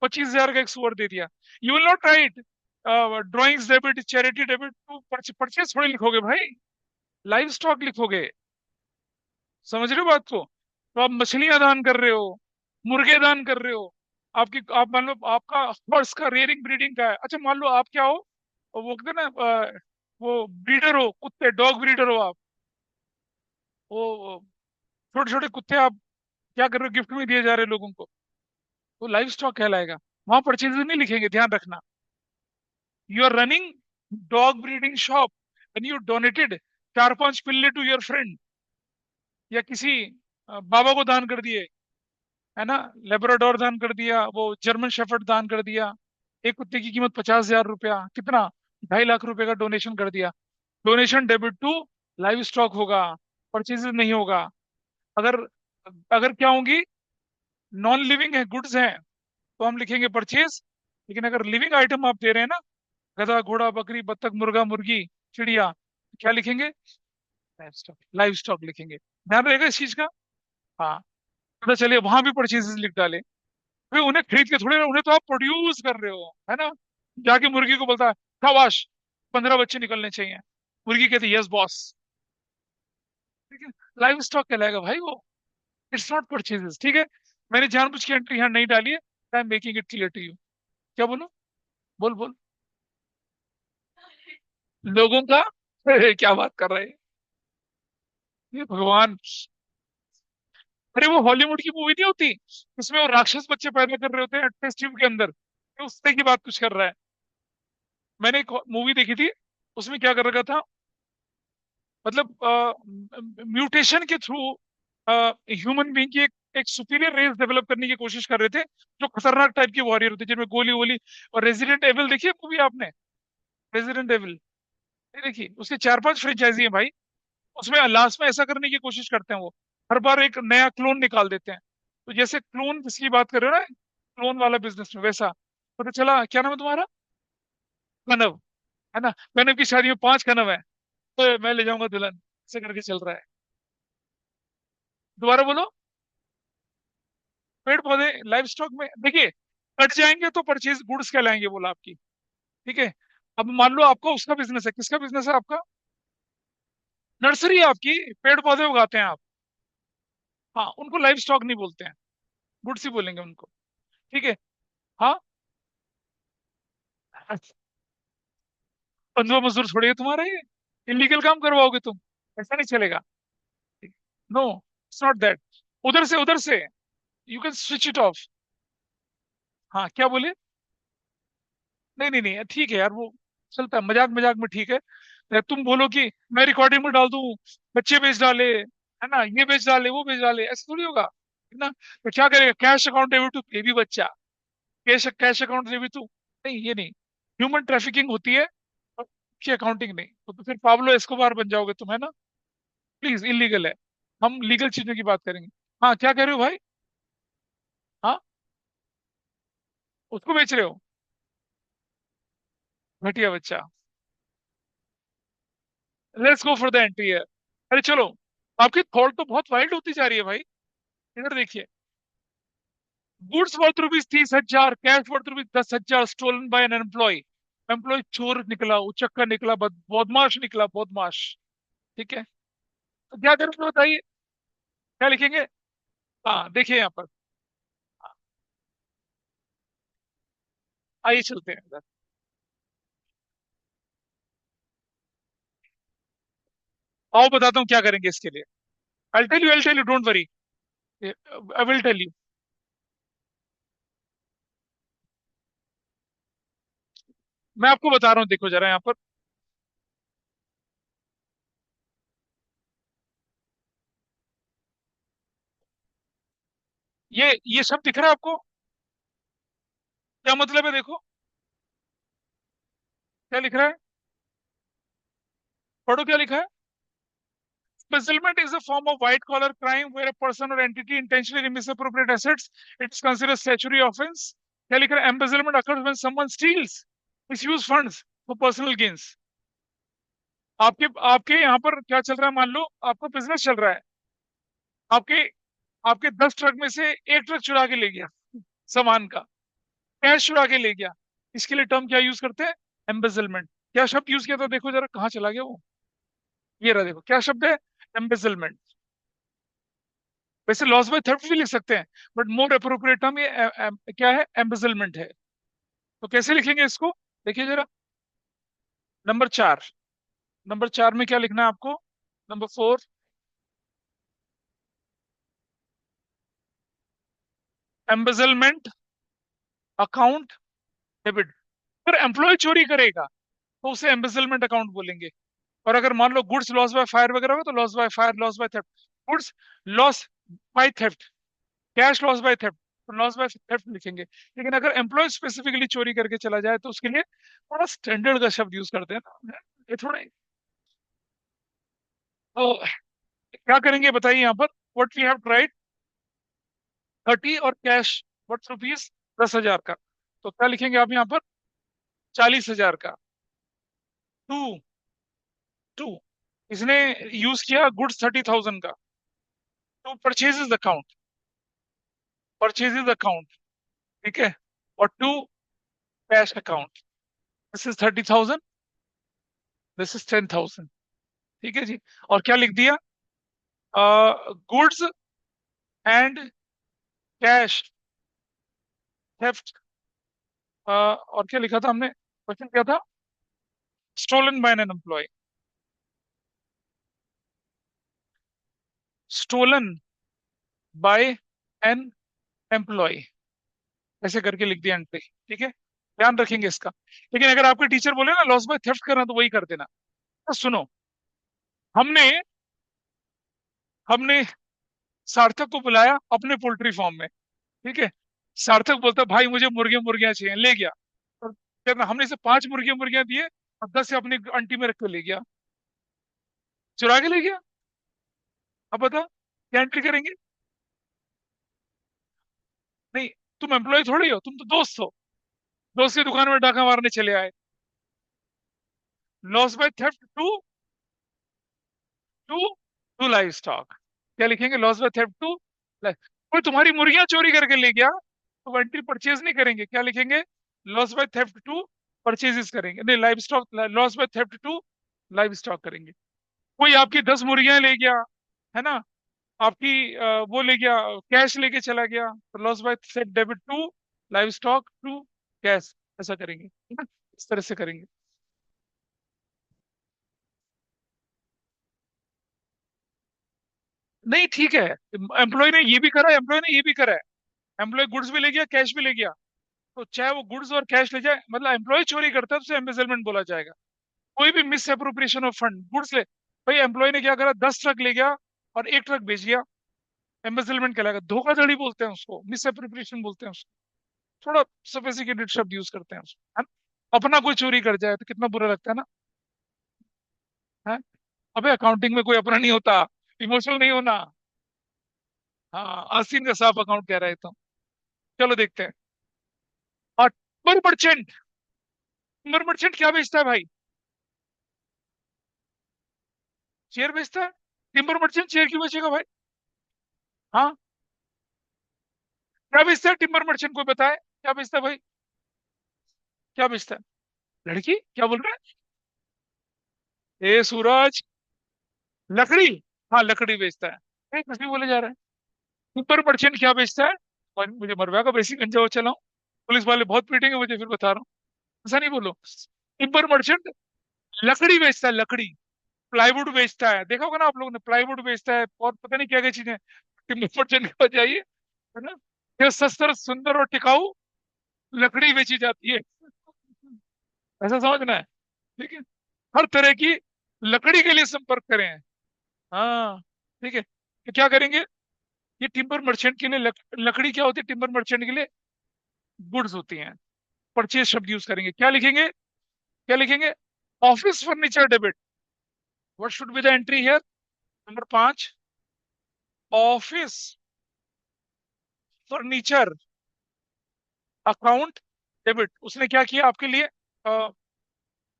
25,000 का एक सुअर दे दिया। You will not write drawings debit, charity debit to purchase थोड़ी लिखोगे भाई, लाइव स्टॉक लिखोगे। समझ रहे हो बात को? तो आप मछलियां दान कर रहे हो, मुर्गे दान कर रहे हो। आप मान लो आपका हॉर्स का रेयरिंग ब्रीडिंग का है। अच्छा मान लो आप क्या हो, वो कहते हैं ना वो ब्रीडर हो, कुत्ते डॉग ब्रीडर हो आप। वो छोटे छोटे कुत्ते आप क्या कर रहे हो, गिफ्ट में दिए जा रहे हैं लोगों को। वो लाइव स्टॉक कहलाएगा। वहां परचेज नहीं लिखेंगे, ध्यान रखना। You are running dog breeding shop and you donated 4-5 पिल्ले टू योर फ्रेंड, या किसी बाबा को दान कर दिए, है ना। लेब्राडोर दान कर दिया, वो जर्मन शेफर्ड दान कर दिया। एक कुत्ते की कीमत 50,000 रुपया, कितना, 2.5 लाख रुपए का डोनेशन कर दिया। Donation debit to livestock होगा, परचेज नहीं होगा। अगर अगर क्या होंगी, नॉन लिविंग है, गुड्स हैं, तो हम लिखेंगे परचेज। लेकिन अगर लिविंग आइटम आप दे रहे हैं ना, गधा घोड़ा बकरी बत्तख मुर्गा मुर्गी चिड़िया, तो क्या लिखेंगे, लाइव स्टॉक, लाइव स्टॉक लिखेंगे। ध्यान रहेगा इस चीज का। हाँ, पता चलिए वहां भी परचेजेस लिख डाले। भाई उन्हें खरीद के थोड़े ना, उन्हें तो आप प्रोड्यूस कर रहे हो, है ना। जाके मुर्गी को बोलता है शाबाश, 15 बच्चे निकलने चाहिए। मुर्गी कहती है यस बॉस। ठीक है, लाइव स्टॉक कहलाएगा भाई वो। इट्स नॉट परचेजेस, ठीक है। मैंने जानबूझ के एंट्री यहाँ नहीं डाली है, I am making it clear to you. क्या बोलो, बोल बोल। लोगों का क्या बात कर रहे हैं, ये भगवान। अरे वो हॉलीवुड की मूवी नहीं होती, इसमें वो राक्षस बच्चे पैदा कर रहे होते हैं टेस्ट ट्यूब के अंदर, तो उससे की बात कुछ कर रहा है। मैंने एक मूवी देखी थी, उसमें क्या कर रखा था, मतलब म्यूटेशन के थ्रू ह्यूमन बीइंग की एक सुपीरियर रेस डेवलप करने की कोशिश कर रहे थे, जो खतरनाक टाइप के वॉरियर होते हैं, जिनमें गोली वोली। और रेजिडेंट एविल देखिए मूवी आपने, रेजिडेंट एविल नहीं देखी, उसके 4-5 फ्रेंचाइजी है भाई। उसमें लास्ट में ऐसा करने की कोशिश करते हैं वो, हर बार एक नया क्लोन निकाल देते हैं। तो जैसे क्लोन जिसकी बात कर रहे हो ना, क्लोन वाला बिजनेस में वैसा। पता चला क्या नाम है तुम्हारा, कनव, है ना। कनव की शादी में 5 कनव है, तो मैं ले जाऊंगा दुल्हन, ऐसे करके चल रहा है। दोबारा बोलो। पेड़ पौधे लाइव स्टॉक में देखिए, कट जाएंगे तो परचेज गुड्स कहलाएंगे, बोला आपकी। ठीक है। अब मान लो आपका उसका बिजनेस है, किसका बिजनेस है आपका, नर्सरी है आपकी, पेड़ पौधे उगाते हैं आप। हाँ, उनको लाइव स्टॉक नहीं बोलते हैं, गुड्स ही बोलेंगे उनको। ठीक है। हाँ, बंधुआ मजदूर थोड़ी है तुम्हारा ये, इलीगल काम करवाओगे तुम, ऐसा नहीं चलेगा। No, it's not that. उधर से you can switch it off. हाँ, क्या बोले। नहीं नहीं नहीं, ठीक है यार, वो चलता है, मजाक मजाक में ठीक है। तुम बोलो कि मैं रिकॉर्डिंग में डाल दूं, बच्चे बेच डाले, है ना, ये बेच डाले वो बेच डाले, ऐसा थोड़ी होगा, है ना। तो क्या करेगा, कैश अकाउंट डेबिट टू ये भी बच्चा, cash cash account debit to, नहीं ये नहीं। ह्यूमन ट्रैफिकिंग होती है, और की अकाउंटिंग नहीं, तो फिर पाब्लो एस्कोबार बन जाओगे तुम, है ना। प्लीज, इलीगल है। हम लीगल चीजों की बात करेंगे। हाँ, क्या कह रहे हो भाई। हाँ, उसको बेच रहे हो, घटिया बच्चा। Let's go for the entry. अरे चलो, आपकी थॉट तो बहुत वाइल्ड होती जा रही है भाई। इधर देखिए, goods worth rupees 30,000, cash worth rupees 10,000 stolen by an employee. Employee चोर निकला, उचक्का निकला, बदमाश निकला, बदमाश। ठीक है, तो क्या करेंगे बताइए, क्या लिखेंगे। हाँ देखिए यहाँ पर, आइए चलते हैं इधर। आओ बताता हूँ क्या करेंगे इसके लिए। I tell you, don't worry, I will tell you. मैं आपको बता रहा हूँ, देखो जरा यहाँ पर, ये सब दिख रहा है आपको, क्या मतलब है, देखो क्या लिख रहा है, पढ़ो क्या लिखा है। Embezzlement is a form of white collar crime where a person or entity intentionally misappropriate assets. It is considered statutory offense. क्या लिख रहा है, embezzlement occurs when someone steals, misuse funds for personal gains. आपके आपके यहाँ पर क्या चल रहा है, मान लो आपका बिजनेस चल रहा है, आपके आपके 10 ट्रक में से एक ट्रक चुरा के ले गया सामान का, कैश चुरा के ले गया। इसके लिए टर्म क्या यूज करते हैं, एम्बेजलमेंट। क्या शब्द यूज किया था, देखो जरा कहाँ चला गया वो, ये रहा देखो क्या शब्द है, एम्बेजलमेंट। वैसे लॉस बाय थेफ्ट भी लिख सकते हैं, बट मोर अप्रोप्रिएट टर्म ये क्या है, एम्बेजलमेंट है। तो कैसे लिखेंगे इसको, देखिए जरा। नंबर 4, नंबर 4 में क्या लिखना है आपको? Number 4, embezzlement account debit. अगर एम्प्लॉय चोरी करेगा तो उसे एम्बेजलमेंट अकाउंट बोलेंगे। और अगर मान लो गुड्स लॉस बाय फायर वगैरह हो तो loss by fire, loss by theft. Goods loss by theft, cash loss by theft, तो लॉस बाय थेफ्ट लिखेंगे। लेकिन अगर एम्प्लॉय स्पेसिफिकली चोरी करके चला जाए तो उसके लिए थोड़ा स्टैंडर्ड का शब्द यूज करते हैं ना, ये थोड़ा। तो क्या करेंगे बताइए यहाँ पर? व्हाट वी हैव ट्राइड, 30 और कैश व्हाट रुपीज, 10,000 का। तो क्या लिखेंगे आप यहाँ पर? 40,000 का। टू, टू, इसने यूज किया गुड्स 30,000 का। To purchases account, purchases account, ठीक है। और to cash account, this is 30,000, this is 10,000, ठीक है जी। और क्या लिख दिया? Goods and cash theft. और क्या लिखा था हमने, क्वेश्चन क्या था? Stolen by an employee, stolen by an employee, ऐसे करके लिख दिया एंट्री, ठीक है। ध्यान रखेंगे इसका। लेकिन अगर आपके टीचर बोले ना लॉस बाय थेफ्ट करना तो वही कर देना। तो सुनो, हमने हमने सार्थक को बुलाया अपने पोल्ट्री फार्म में, ठीक है। सार्थक बोलता भाई मुझे मुर्गियां मुर्गियां चाहिए, ले गया। और कहना हमने इसे 5 मुर्गियां मुर्गियां दिए और 10 से अपनी अंटी में रख के ले गया, चुरा के ले गया। अब बता क्या एंट्री करेंगे? नहीं, तुम एम्प्लॉय थोड़ी हो, तुम तो दोस्त हो। दोस्त की दुकान में डाका मारने चले आए। Loss by theft to, to to livestock. क्या लिखेंगे? Loss by theft to. कोई तुम्हारी मुर्गियां चोरी करके ले गया तो एंट्री परचेज नहीं करेंगे, क्या लिखेंगे? Loss by theft to purchases करेंगे, नहीं livestock, loss by theft to livestock करेंगे। कोई आपकी 10 मुर्गियां ले गया, है ना, आपकी वो ले गया, कैश लेके चला गया, तो loss by set debit to livestock to cash, ऐसा करेंगे, है ना, इस तरह से करेंगे। नहीं ठीक है, एम्प्लॉय ने ये भी करा, एम्प्लॉय ने ये भी करा है। एम्प्लॉय गुड्स भी ले गया, कैश भी ले गया। तो चाहे वो गुड्स और कैश ले जाए, मतलब एम्प्लॉय चोरी करता है तो उसे एम्बेजलमेंट बोला जाएगा। कोई भी miss appropriation of fund, goods ले, भाई एम्प्लॉय ने क्या करा, 10 ट्रक ले गया और एक ट्रक बेच गया, एम्बेजलमेंट कहलाएगा। धोखाधड़ी बोलते हैं उसको, मिस अप्रोप्रिएशन बोलते हैं उसको। थोड़ा सोफिस्टिकेटेड शब्द यूज करते हैं उसको, है ना? अपना कोई चोरी कर जाए तो कितना बुरा लगता है ना, है? अबे अकाउंटिंग में कोई अपना नहीं होता, इमोशनल नहीं होना। हाँ, आस्तीन का साफ अकाउंट कह रहे तो। चलो देखते हैं। और टिम्बर मर्चेंट, टिम्बर मर्चेंट क्या बेचता है भाई? शेयर बेचता है। टिम्बर मर्चेंट शेयर क्यों बेचेगा भाई? हाँ, क्या बेचता है टिम्बर मर्चेंट, कोई बताए क्या बेचता है भाई? क्या बेचता है? लड़की, क्या बोल रहा है ए सूरज? लकड़ी, हाँ लकड़ी बेचता है। कुछ भी बोले जा रहा है। टिम्बर मर्चेंट क्या बेचता है? मुझे मरवा का बेसिक गंजा हो चला हूँ, पुलिस वाले बहुत पीटेंगे मुझे फिर बता रहा हूँ। ऐसा नहीं बोलो। टिम्बर मर्चेंट लकड़ी बेचता है, लकड़ी। प्लाईवुड बेचता है, देखा होगा ना आप लोगों ने, प्लाईवुड बेचता है और पता नहीं क्या क्या चीजें टिम्बर मर्चेंट के पास जाइए, है ना। ये सस्ता सुंदर और टिकाऊ लकड़ी बेची जाती है, ऐसा समझना है, ठीक है। हर तरह की लकड़ी के लिए संपर्क करें। हाँ, ठीक है। तो क्या करेंगे? ये टिम्बर मर्चेंट के लिए लकड़ी क्या होती है? टिम्बर मर्चेंट के लिए गुड्स होती हैं। परचेज शब्द यूज करेंगे, क्या लिखेंगे? क्या लिखेंगे? Office furniture debit. What should be the entry here? Number 5, office furniture account debit. उसने क्या किया आपके लिए?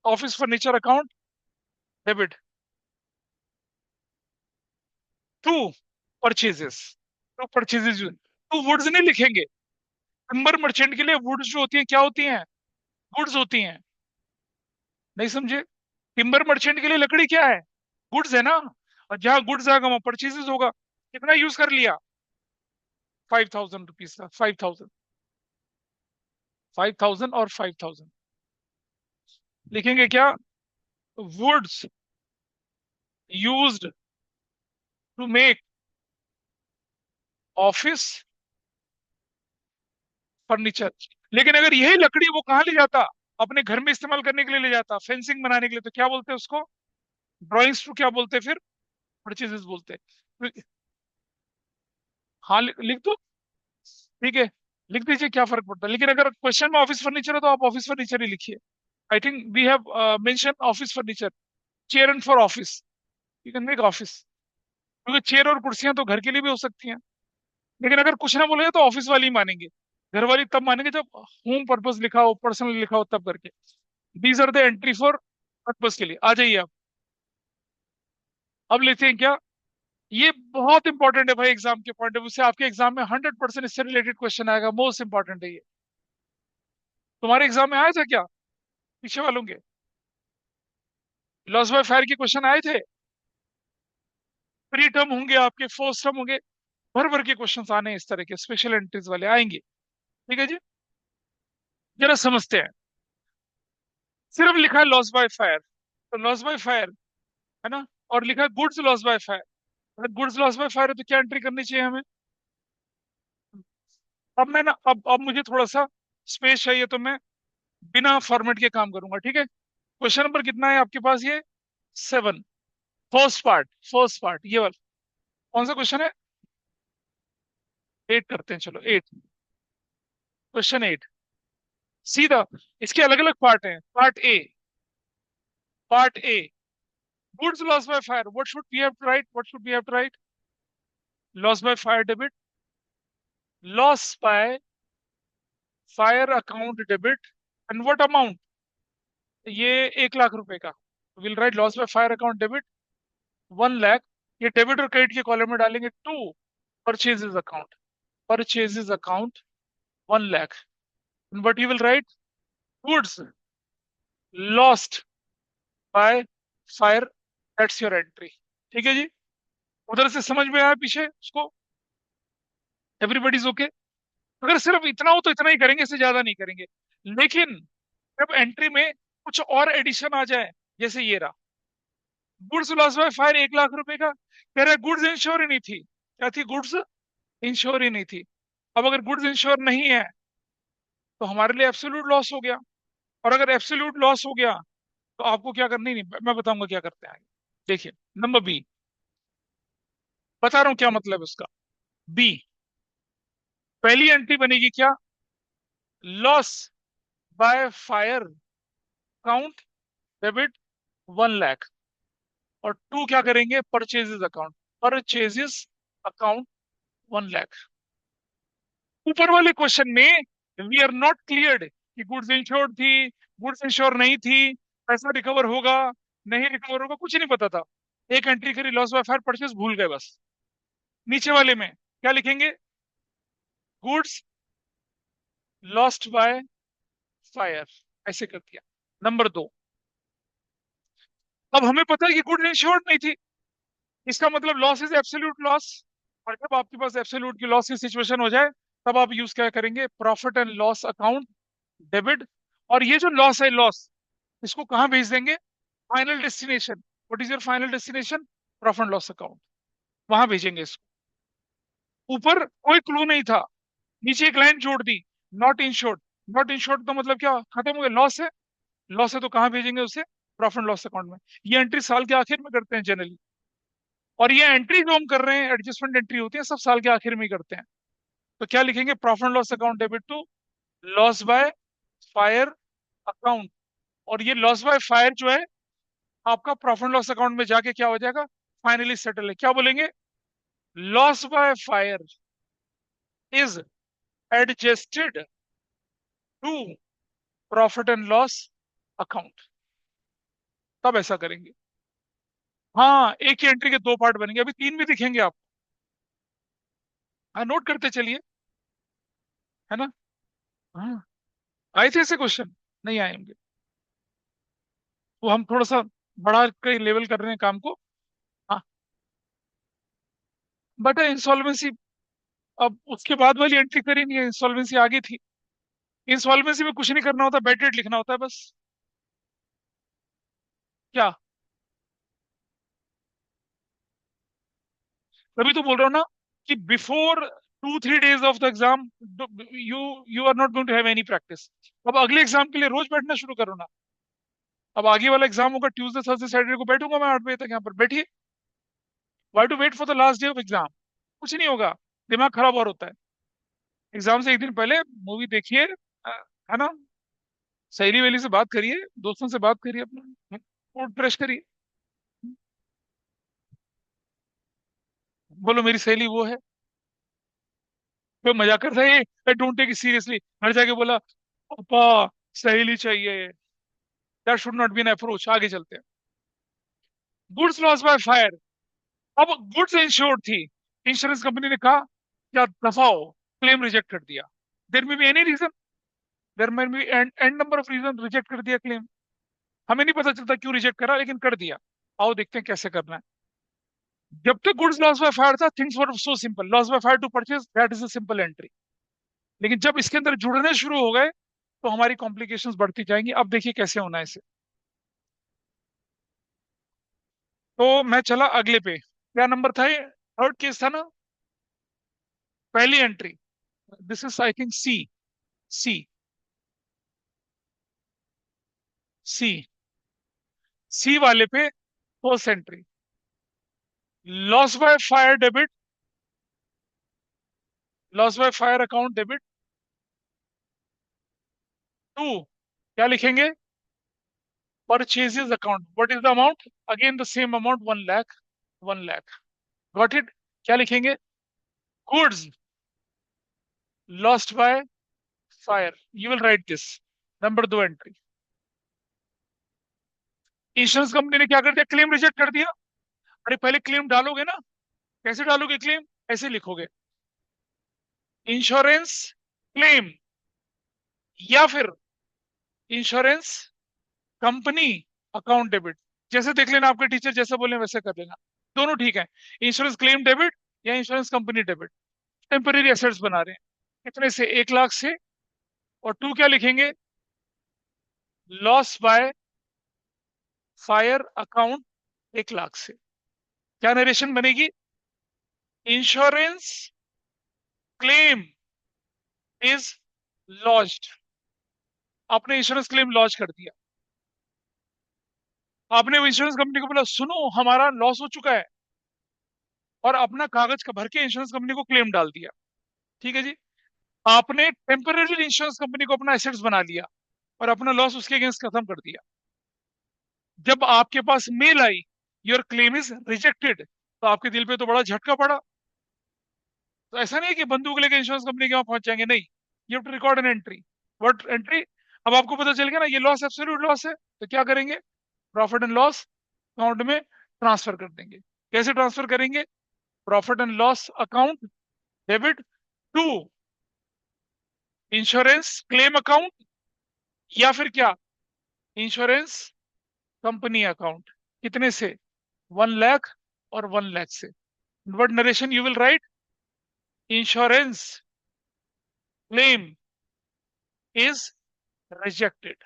Office furniture account debit to purchases, to purchases. To woods नहीं लिखेंगे। टिम्बर मर्चेंट के लिए वुड्स जो होती हैं क्या होती हैं? गुड्स होती हैं। नहीं समझे? टिम्बर मर्चेंट के लिए लकड़ी क्या है? गुड्स है ना। और जहां गुड्स आएगा वहां परचेजेस होगा। कितना यूज कर लिया? ₹5,000 का, 5,000, 5,000 और 5,000। लिखेंगे क्या? Woods used to make office furniture. लेकिन अगर यही लकड़ी वो कहाँ ले जाता, अपने घर में इस्तेमाल करने के लिए ले जाता, फेंसिंग बनाने के लिए, तो क्या बोलते हैं उसको? ड्राइंग्स टू क्या बोलते हैं फिर? परचेजेस बोलते हैं। हाँ, लिख दो। ठीक है, लिख दीजिए, क्या फर्क पड़ता है। लेकिन अगर क्वेश्चन में ऑफिस फर्नीचर है तो आप ऑफिस फर्नीचर ही लिखिए। I think we have mention office furniture. Chair and for office, you can make office. क्योंकि चेयर और कुर्सियां तो घर के लिए भी हो सकती हैं। लेकिन अगर कुछ ना बोलेगा तो ऑफिस वाली ही मानेंगे। घर वाली तब मानेंगे जब होम पर्पस लिखा हो, पर्सनल लिखा हो, तब करके। These are the entry for purpose के लिए। आ जाइए आप। अब लेते हैं क्या? ये बहुत इंपॉर्टेंट है भाई, एग्जाम के पॉइंट ऑफ व्यू से। आपके एग्जाम में 100% इससे रिलेटेड क्वेश्चन आएगा। मोस्ट इंपॉर्टेंट है ये। तुम्हारे एग्जाम में आया था क्या पीछे वालों के? लॉस बाय फायर के क्वेश्चन आए थे? प्री टर्म होंगे आपके, फर्स्ट टर्म होंगे, भर भर के क्वेश्चन आने हैं इस तरह के, स्पेशल एंट्रीज वाले आएंगे। ठीक है जी, जरा समझते हैं। सिर्फ लिखा है लॉस बाय फायर, तो लॉस बाय फायर है ना, और लिखा है गुड्स लॉस बाय फायर। अगर गुड्स लॉस बाय फायर है तो क्या एंट्री करनी चाहिए हमें? अब मैं ना, अब मुझे थोड़ा सा स्पेस चाहिए, तो मैं बिना फॉर्मेट के काम करूंगा। ठीक है, क्वेश्चन नंबर कितना है आपके पास? ये 7। फर्स्ट पार्ट ये वाला। कौन सा क्वेश्चन है? 8 करते हैं, चलो 8। क्वेश्चन 8 सीधा। इसके अलग अलग पार्ट हैं। Part A, goods loss by fire, what should we have to write? Loss by fire debit, loss by fire account debit, and what amount? ये 1 लाख रुपए का। Will write loss by fire account debit 1 lakh. ये debit और credit के column में डालेंगे to purchases account, purchases account 1 lakh. But you will write goods lost by fire, that's your entry. ठीक है जी, उधर से समझ में आया पीछे उसको? Everybody's okay? अगर सिर्फ इतना हो तो इतना ही करेंगे, इससे ज्यादा नहीं करेंगे। लेकिन जब एंट्री में कुछ और एडिशन आ जाए, जैसे ये रहा, goods loss by fire 1 lakh रुपए का, कह रहा है गुड्स इंश्योर ही नहीं थी। क्या थी? गुड्स इंश्योर ही नहीं थी। अब अगर गुड्स इंश्योर नहीं है तो हमारे लिए एब्सोल्यूट लॉस हो गया। और अगर एब्सोल्यूट लॉस हो गया तो आपको क्या करनी, नहीं मैं बताऊंगा क्या करते हैं आगे। देखिए, नंबर बी, बता रहा हूं क्या मतलब है उसका। बी, पहली एंट्री बनेगी क्या? Loss by fire count debit 1 lakh. और टू क्या करेंगे? Purchases account, purchases account 1 lakh. ऊपर वाले क्वेश्चन में वी आर नॉट क्लियर्ड कि गुड्स इंश्योर्ड थी, गुड्स इंश्योर नहीं थी, पैसा रिकवर होगा नहीं रिकवर होगा, कुछ नहीं पता था। एक एंट्री करी लॉस बाय फायर परचेज, भूल गए बस। नीचे वाले में क्या लिखेंगे? गुड्स लॉस्ट बाय फायर, ऐसे कर दिया। नंबर 2, अब हमें पता है कि गुड्स इंश्योर्ड नहीं थी, इसका मतलब लॉस इज एब्सोल्यूट लॉस। और जब आपके पास एब्सोल्यूट की लॉस की सिचुएशन हो जाए, तब आप यूज क्या करेंगे? Profit and loss account debit. और ये जो लॉस है, लॉस, इसको कहाँ भेज देंगे? Final destination. What is your final destination? Profit and loss account, वहां भेजेंगे इसको। ऊपर कोई क्लू नहीं था, नीचे एक लाइन जोड़ दी, नॉट इंश्योर्ड। नॉट इंश्योर्ड का मतलब क्या? खत्म हो गया, लॉस है। लॉस है तो कहाँ भेजेंगे उसे? प्रॉफिट एंड लॉस अकाउंट में। ये एंट्री साल के आखिर में करते हैं जनरली। और ये एंट्री जो हम कर रहे हैं, एडजस्टमेंट एंट्री होती है, सब साल के आखिर में ही करते हैं। तो क्या लिखेंगे? Profit and loss account debit to loss by fire account. और ये लॉस बाय फायर जो है, आपका प्रॉफिट एंड लॉस अकाउंट में जाके क्या हो जाएगा? फाइनली सेटल है। क्या बोलेंगे? Loss by fire is adjusted to profit and loss account. तब ऐसा करेंगे। हाँ, एक ही एंट्री के दो पार्ट बनेंगे, अभी तीन भी दिखेंगे आप। हाँ, नोट करते चलिए, है ना? हाँ, आए थे ऐसे क्वेश्चन? नहीं आए होंगे। वो हम थोड़ा सा बढ़ा के लेवल कर रहे हैं काम को। हाँ, बट इंसॉल्वेंसी अब उसके बाद वाली एंट्री करी नहीं है, इंसॉल्वेंसी आगे थी। इंसॉल्वेंसी में कुछ नहीं करना होता, बैड डेट लिखना होता है बस। क्या? तभी तो बोल रहा हूँ ना कि before 2-3 days of the exam you you are not going to have any practice. अब अगले एग्जाम के लिए रोज बैठना शुरू करो ना। अब आगे वाला एग्जाम होगा ट्यूसडे थर्सडे सैटरडे को, बैठूंगा मैं 8 बजे तक यहाँ पर, बैठिए। Why to wait for the last day of exam? कुछ नहीं होगा, दिमाग खराब और होता है। एग्जाम से एक दिन पहले मूवी देखिए, है ना, सहेली वेली से बात करिए, दोस्तों से बात करिए, अपना मूड फ्रेश करिए। बोलो मेरी सहेली वो है, कोई मजाक कर रहा है, I don't take it seriously. घर जाके बोला पापा सहेली चाहिए, that should not be an approach. आगे चलते हैं। Goods loss by fire. अब गुड्स इंश्योर्ड थी, इंश्योरेंस कंपनी ने कहा क्या दफाओ, क्लेम रिजेक्ट कर दिया। देर may be any reason, there may be and number of reason, reject कर दिया क्लेम। हमें नहीं पता चलता क्यों रिजेक्ट करा, लेकिन कर दिया। आओ देखते हैं कैसे करना है। जब तक गुड्स लॉस बाय फायर था, things were so simple, loss by fire to purchase, that is a simple entry. लेकिन जब इसके अंदर जुड़ने शुरू हो गए तो हमारी कॉम्प्लिकेशंस बढ़ती जाएंगी। अब देखिए कैसे होना है इसे। तो मैं चला अगले पे, क्या नंबर था ये? थर्ड केस था ना, पहली entry. This is I think C. C. C. C वाले पे first entry, loss by fire debit, loss by fire account debit to, क्या लिखेंगे? Purchases account, what is the amount? Again the same amount, 1 lakh. 1 lakh, got it. क्या लिखेंगे? Goods lost by fire, you will write this. Number 2 entry. Insurance company ने क्या कर दिया? Claim reject कर दिया। अरे पहले क्लेम डालोगे ना, कैसे डालोगे क्लेम? ऐसे लिखोगे, इंश्योरेंस क्लेम, या फिर इंश्योरेंस कंपनी अकाउंट डेबिट। जैसे देख लेना, आपके टीचर जैसे बोले वैसे कर लेना, दोनों ठीक है। इंश्योरेंस क्लेम डेबिट या insurance company debit. Temporary assets बना रहे हैं, कितने से? 1 लाख से। और टू क्या लिखेंगे? Loss by fire account 1 lakh से। क्या नरेशन बनेगी? Insurance claim is launched. आपने इंश्योरेंस क्लेम लॉन्च कर दिया। आपने इंश्योरेंस कंपनी को बोला सुनो हमारा लॉस हो चुका है, और अपना कागज का भर के इंश्योरेंस कंपनी को क्लेम डाल दिया। ठीक है जी। आपने टेम्पररी इंश्योरेंस कंपनी को अपना एसेट्स बना लिया और अपना लॉस उसके अगेंस्ट खत्म कर दिया। जब आपके पास मेल आई योर क्लेम इज रिजेक्टेड, तो आपके दिल पे तो बड़ा झटका पड़ा। तो ऐसा नहीं है कि बंदूक लेके इंश्योरेंस कंपनी के वहां पहुंच जाएंगे, नहीं। You have to record an entry. What entry? अब आपको पता चल गया ना ये लॉस एब्सोल्यूट लॉस है, तो क्या करेंगे? प्रॉफिट एंड लॉस अकाउंट में ट्रांसफर कर देंगे। कैसे ट्रांसफर करेंगे? Profit and loss account debit to insurance claim account, या फिर क्या, इंश्योरेंस कंपनी अकाउंट। कितने से? 1 लाख और 1 लाख से। Word narration you will right, insurance claim is rejected.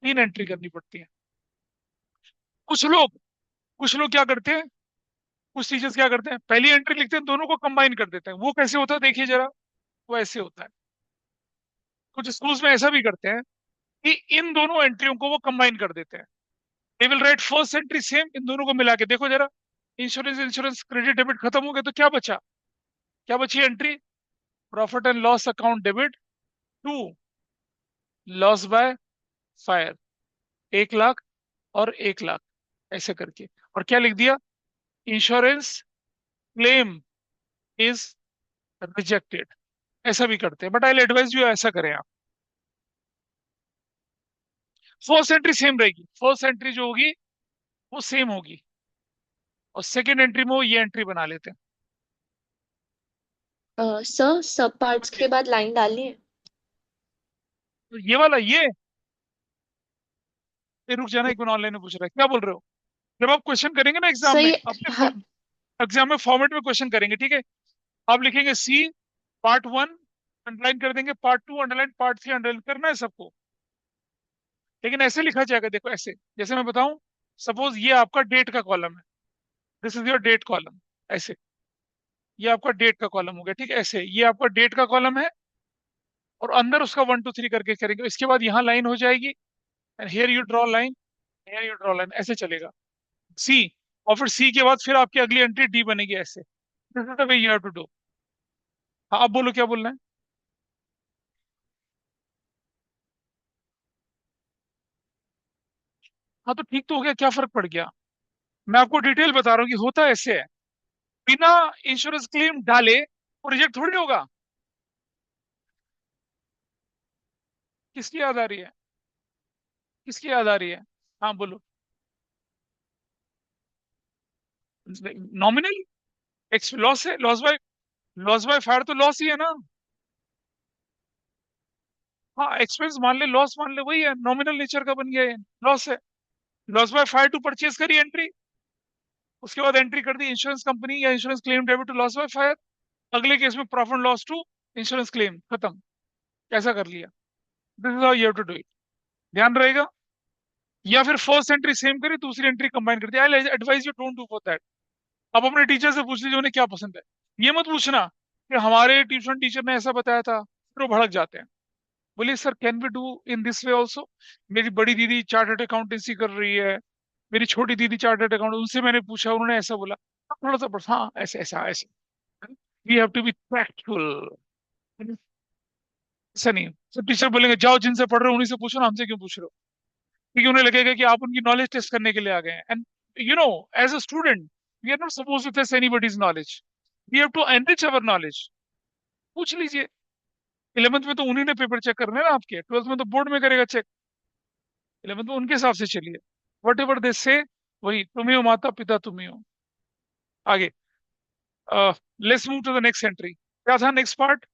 3 entry करनी पड़ती है। कुछ लोग क्या करते हैं, कुछ टीचर्स क्या करते हैं, पहली एंट्री लिखते हैं, दोनों को कंबाइन कर देते हैं। वो कैसे होता है देखिए जरा। वो ऐसे होता है, कुछ स्कूल्स में ऐसा भी करते हैं कि इन दोनों एंट्रियों को वो कंबाइन कर देते हैं। They will write first entry same, इन दोनों को मिला के देखो जरा। इंश्योरेंस इंश्योरेंस क्रेडिट डेबिट खत्म हो गया तो क्या बचा? क्या बची entry? Profit and loss account debit to loss by fire, 1 lakh और 1 लाख, ऐसे करके। और क्या लिख दिया? Insurance claim is rejected. ऐसा भी करते हैं, बट आई एडवाइज यू ऐसा करें आप। फर्स्ट एंट्री सेम रहेगी, फर्स्ट एंट्री जो होगी वो सेम होगी, और सेकेंड एंट्री में वो ये एंट्री बना लेते हैं। सर सब पार्ट्स समझिए। के बाद लाइन डालनी है। तो ये वाला ये रुक जाना, एक मिनट, ऑनलाइन में पूछ रहा है, क्या बोल रहे हो? जब आप क्वेश्चन करेंगे ना एग्जाम सर में, ये अपने हाँ, एग्जाम में फॉर्मेट में क्वेश्चन करेंगे, ठीक है? आप लिखेंगे सी पार्ट वन, अंडरलाइन कर देंगे, part two underline, part three underline करना है सबको। लेकिन ऐसे लिखा जाएगा, देखो ऐसे, जैसे मैं बताऊं, सपोज ये आपका डेट का कॉलम है, this is your date column, ऐसे, ये आपका डेट का कॉलम हो गया, ठीक है, ऐसे ये आपका डेट का कॉलम है, और अंदर उसका वन टू थ्री करके करेंगे, इसके बाद यहाँ लाइन हो जाएगी, and here you draw line, here you draw line, ऐसे चलेगा सी, और फिर सी के बाद फिर आपकी अगली एंट्री डी बनेगी, ऐसे, this is the way you have to do. हाँ, आप बोलो क्या बोलना है। हाँ तो ठीक तो हो गया, क्या फर्क पड़ गया, मैं आपको डिटेल बता रहा हूँ कि होता ऐसे है, बिना इंश्योरेंस क्लेम डाले वो रिजेक्ट थोड़ी होगा। किसकी याद आ रही है, किसकी याद आ रही है, हाँ बोलो। नॉमिनल, लॉस है, लॉस बाय फायर तो लॉस ही है ना। हाँ, एक्सपेंस मान ले, लॉस मान ले, वही है, नॉमिनल नेचर का बन गया है, लॉस है। Loss by fire to purchase करी एंट्री, उसके बाद एंट्री कर दी इंश्योरेंस कंपनी या insurance claim debit to loss by fire, अगले केस में profit loss to insurance claim, खत्म, कैसा कर लिया। This is how you have to do it, ध्यान रहेगा। या फिर फर्स्ट एंट्री सेम करी, दूसरी एंट्री कंबाइन कर दी, I advise you don't do for that. आप अपने टीचर से पूछ लीजिए उन्हें क्या पसंद है, ये मत पूछना कि हमारे ट्यूशन टीचर ने ऐसा बताया था, फिर वो भड़क जाते हैं। बोलिए sir can we do in this way also, मेरी बड़ी दीदी चार्टर्ड अकाउंटेंसी कर रही है, मेरी छोटी दीदी चार्टर्ड अकाउंट, उनसे मैंने पूछा, उन्होंने ऐसा बोला, थोड़ा सा हाँ ऐसे ऐसा ऐसे, we have to be factual, ऐसा नहीं। सब टीचर बोलेंगे जाओ जिनसे पढ़ रहे हो उन्हीं से पूछो ना, हमसे क्यों पूछ रहे हो, क्योंकि उन्हें लगेगा कि आप उनकी नॉलेज टेस्ट करने के लिए आ गए हैं, and you know, as a student we are not suppose to test anybody's knowledge, we have to enrich our knowledge. पूछ लीजिए, 11th में तो उन्हीं ने पेपर चेक करना है ना आपके, 12th में तो बोर्ड में करेगा चेक, 11th में उनके हिसाब से चलिए, वट एवर दे से, वही, तुम ही हो माता पिता, तुम ही हो। आगे, let's move to the next entry, क्या था next part,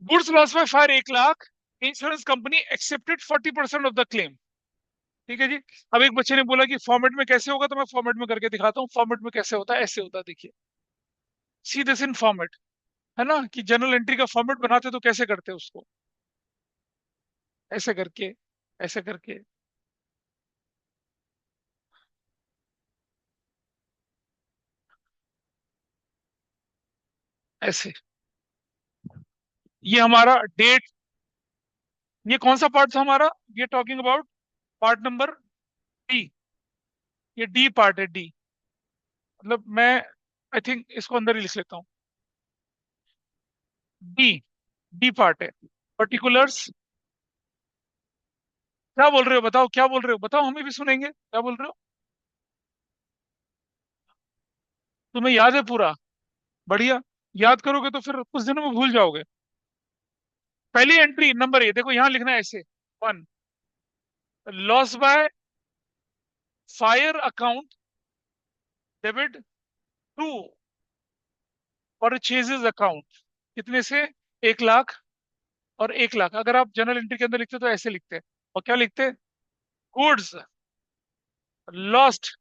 goods loss by fire 1 lakh, insurance company accepted 40% of the claim. ठीक है जी। अब एक बच्चे ने बोला कि फॉर्मेट में कैसे होगा, तो मैं फॉर्मेट में करके दिखाता हूँ, फॉर्मेट में कैसे होता है, ऐसे होता है, देखिए, सी दिस इन फॉर्मेट, है ना, कि जनरल एंट्री का फॉर्मेट बनाते तो कैसे करते उसको, ऐसे करके, ऐसे करके, ऐसे, ये हमारा डेट, ये कौन सा पार्ट था हमारा, ये talking about part number D, ये डी पार्ट है, डी, मतलब मैं आई थिंक इसको अंदर ही लिख लेता हूँ, डी, डी पार्ट है, पर्टिकुलर्स। क्या बोल रहे हो बताओ, क्या बोल रहे हो बताओ, हमें भी सुनेंगे, क्या बोल रहे हो, तुम्हें याद है पूरा, बढ़िया, याद करोगे तो फिर कुछ दिनों में भूल जाओगे। पहली एंट्री नंबर ए, देखो यहां लिखना है ऐसे, one, loss by fire account debit to purchases account, कितने से, 1 लाख, और 1 लाख, अगर आप जनरल एंट्री के अंदर लिखते तो ऐसे लिखते, और क्या लिखते, goods lost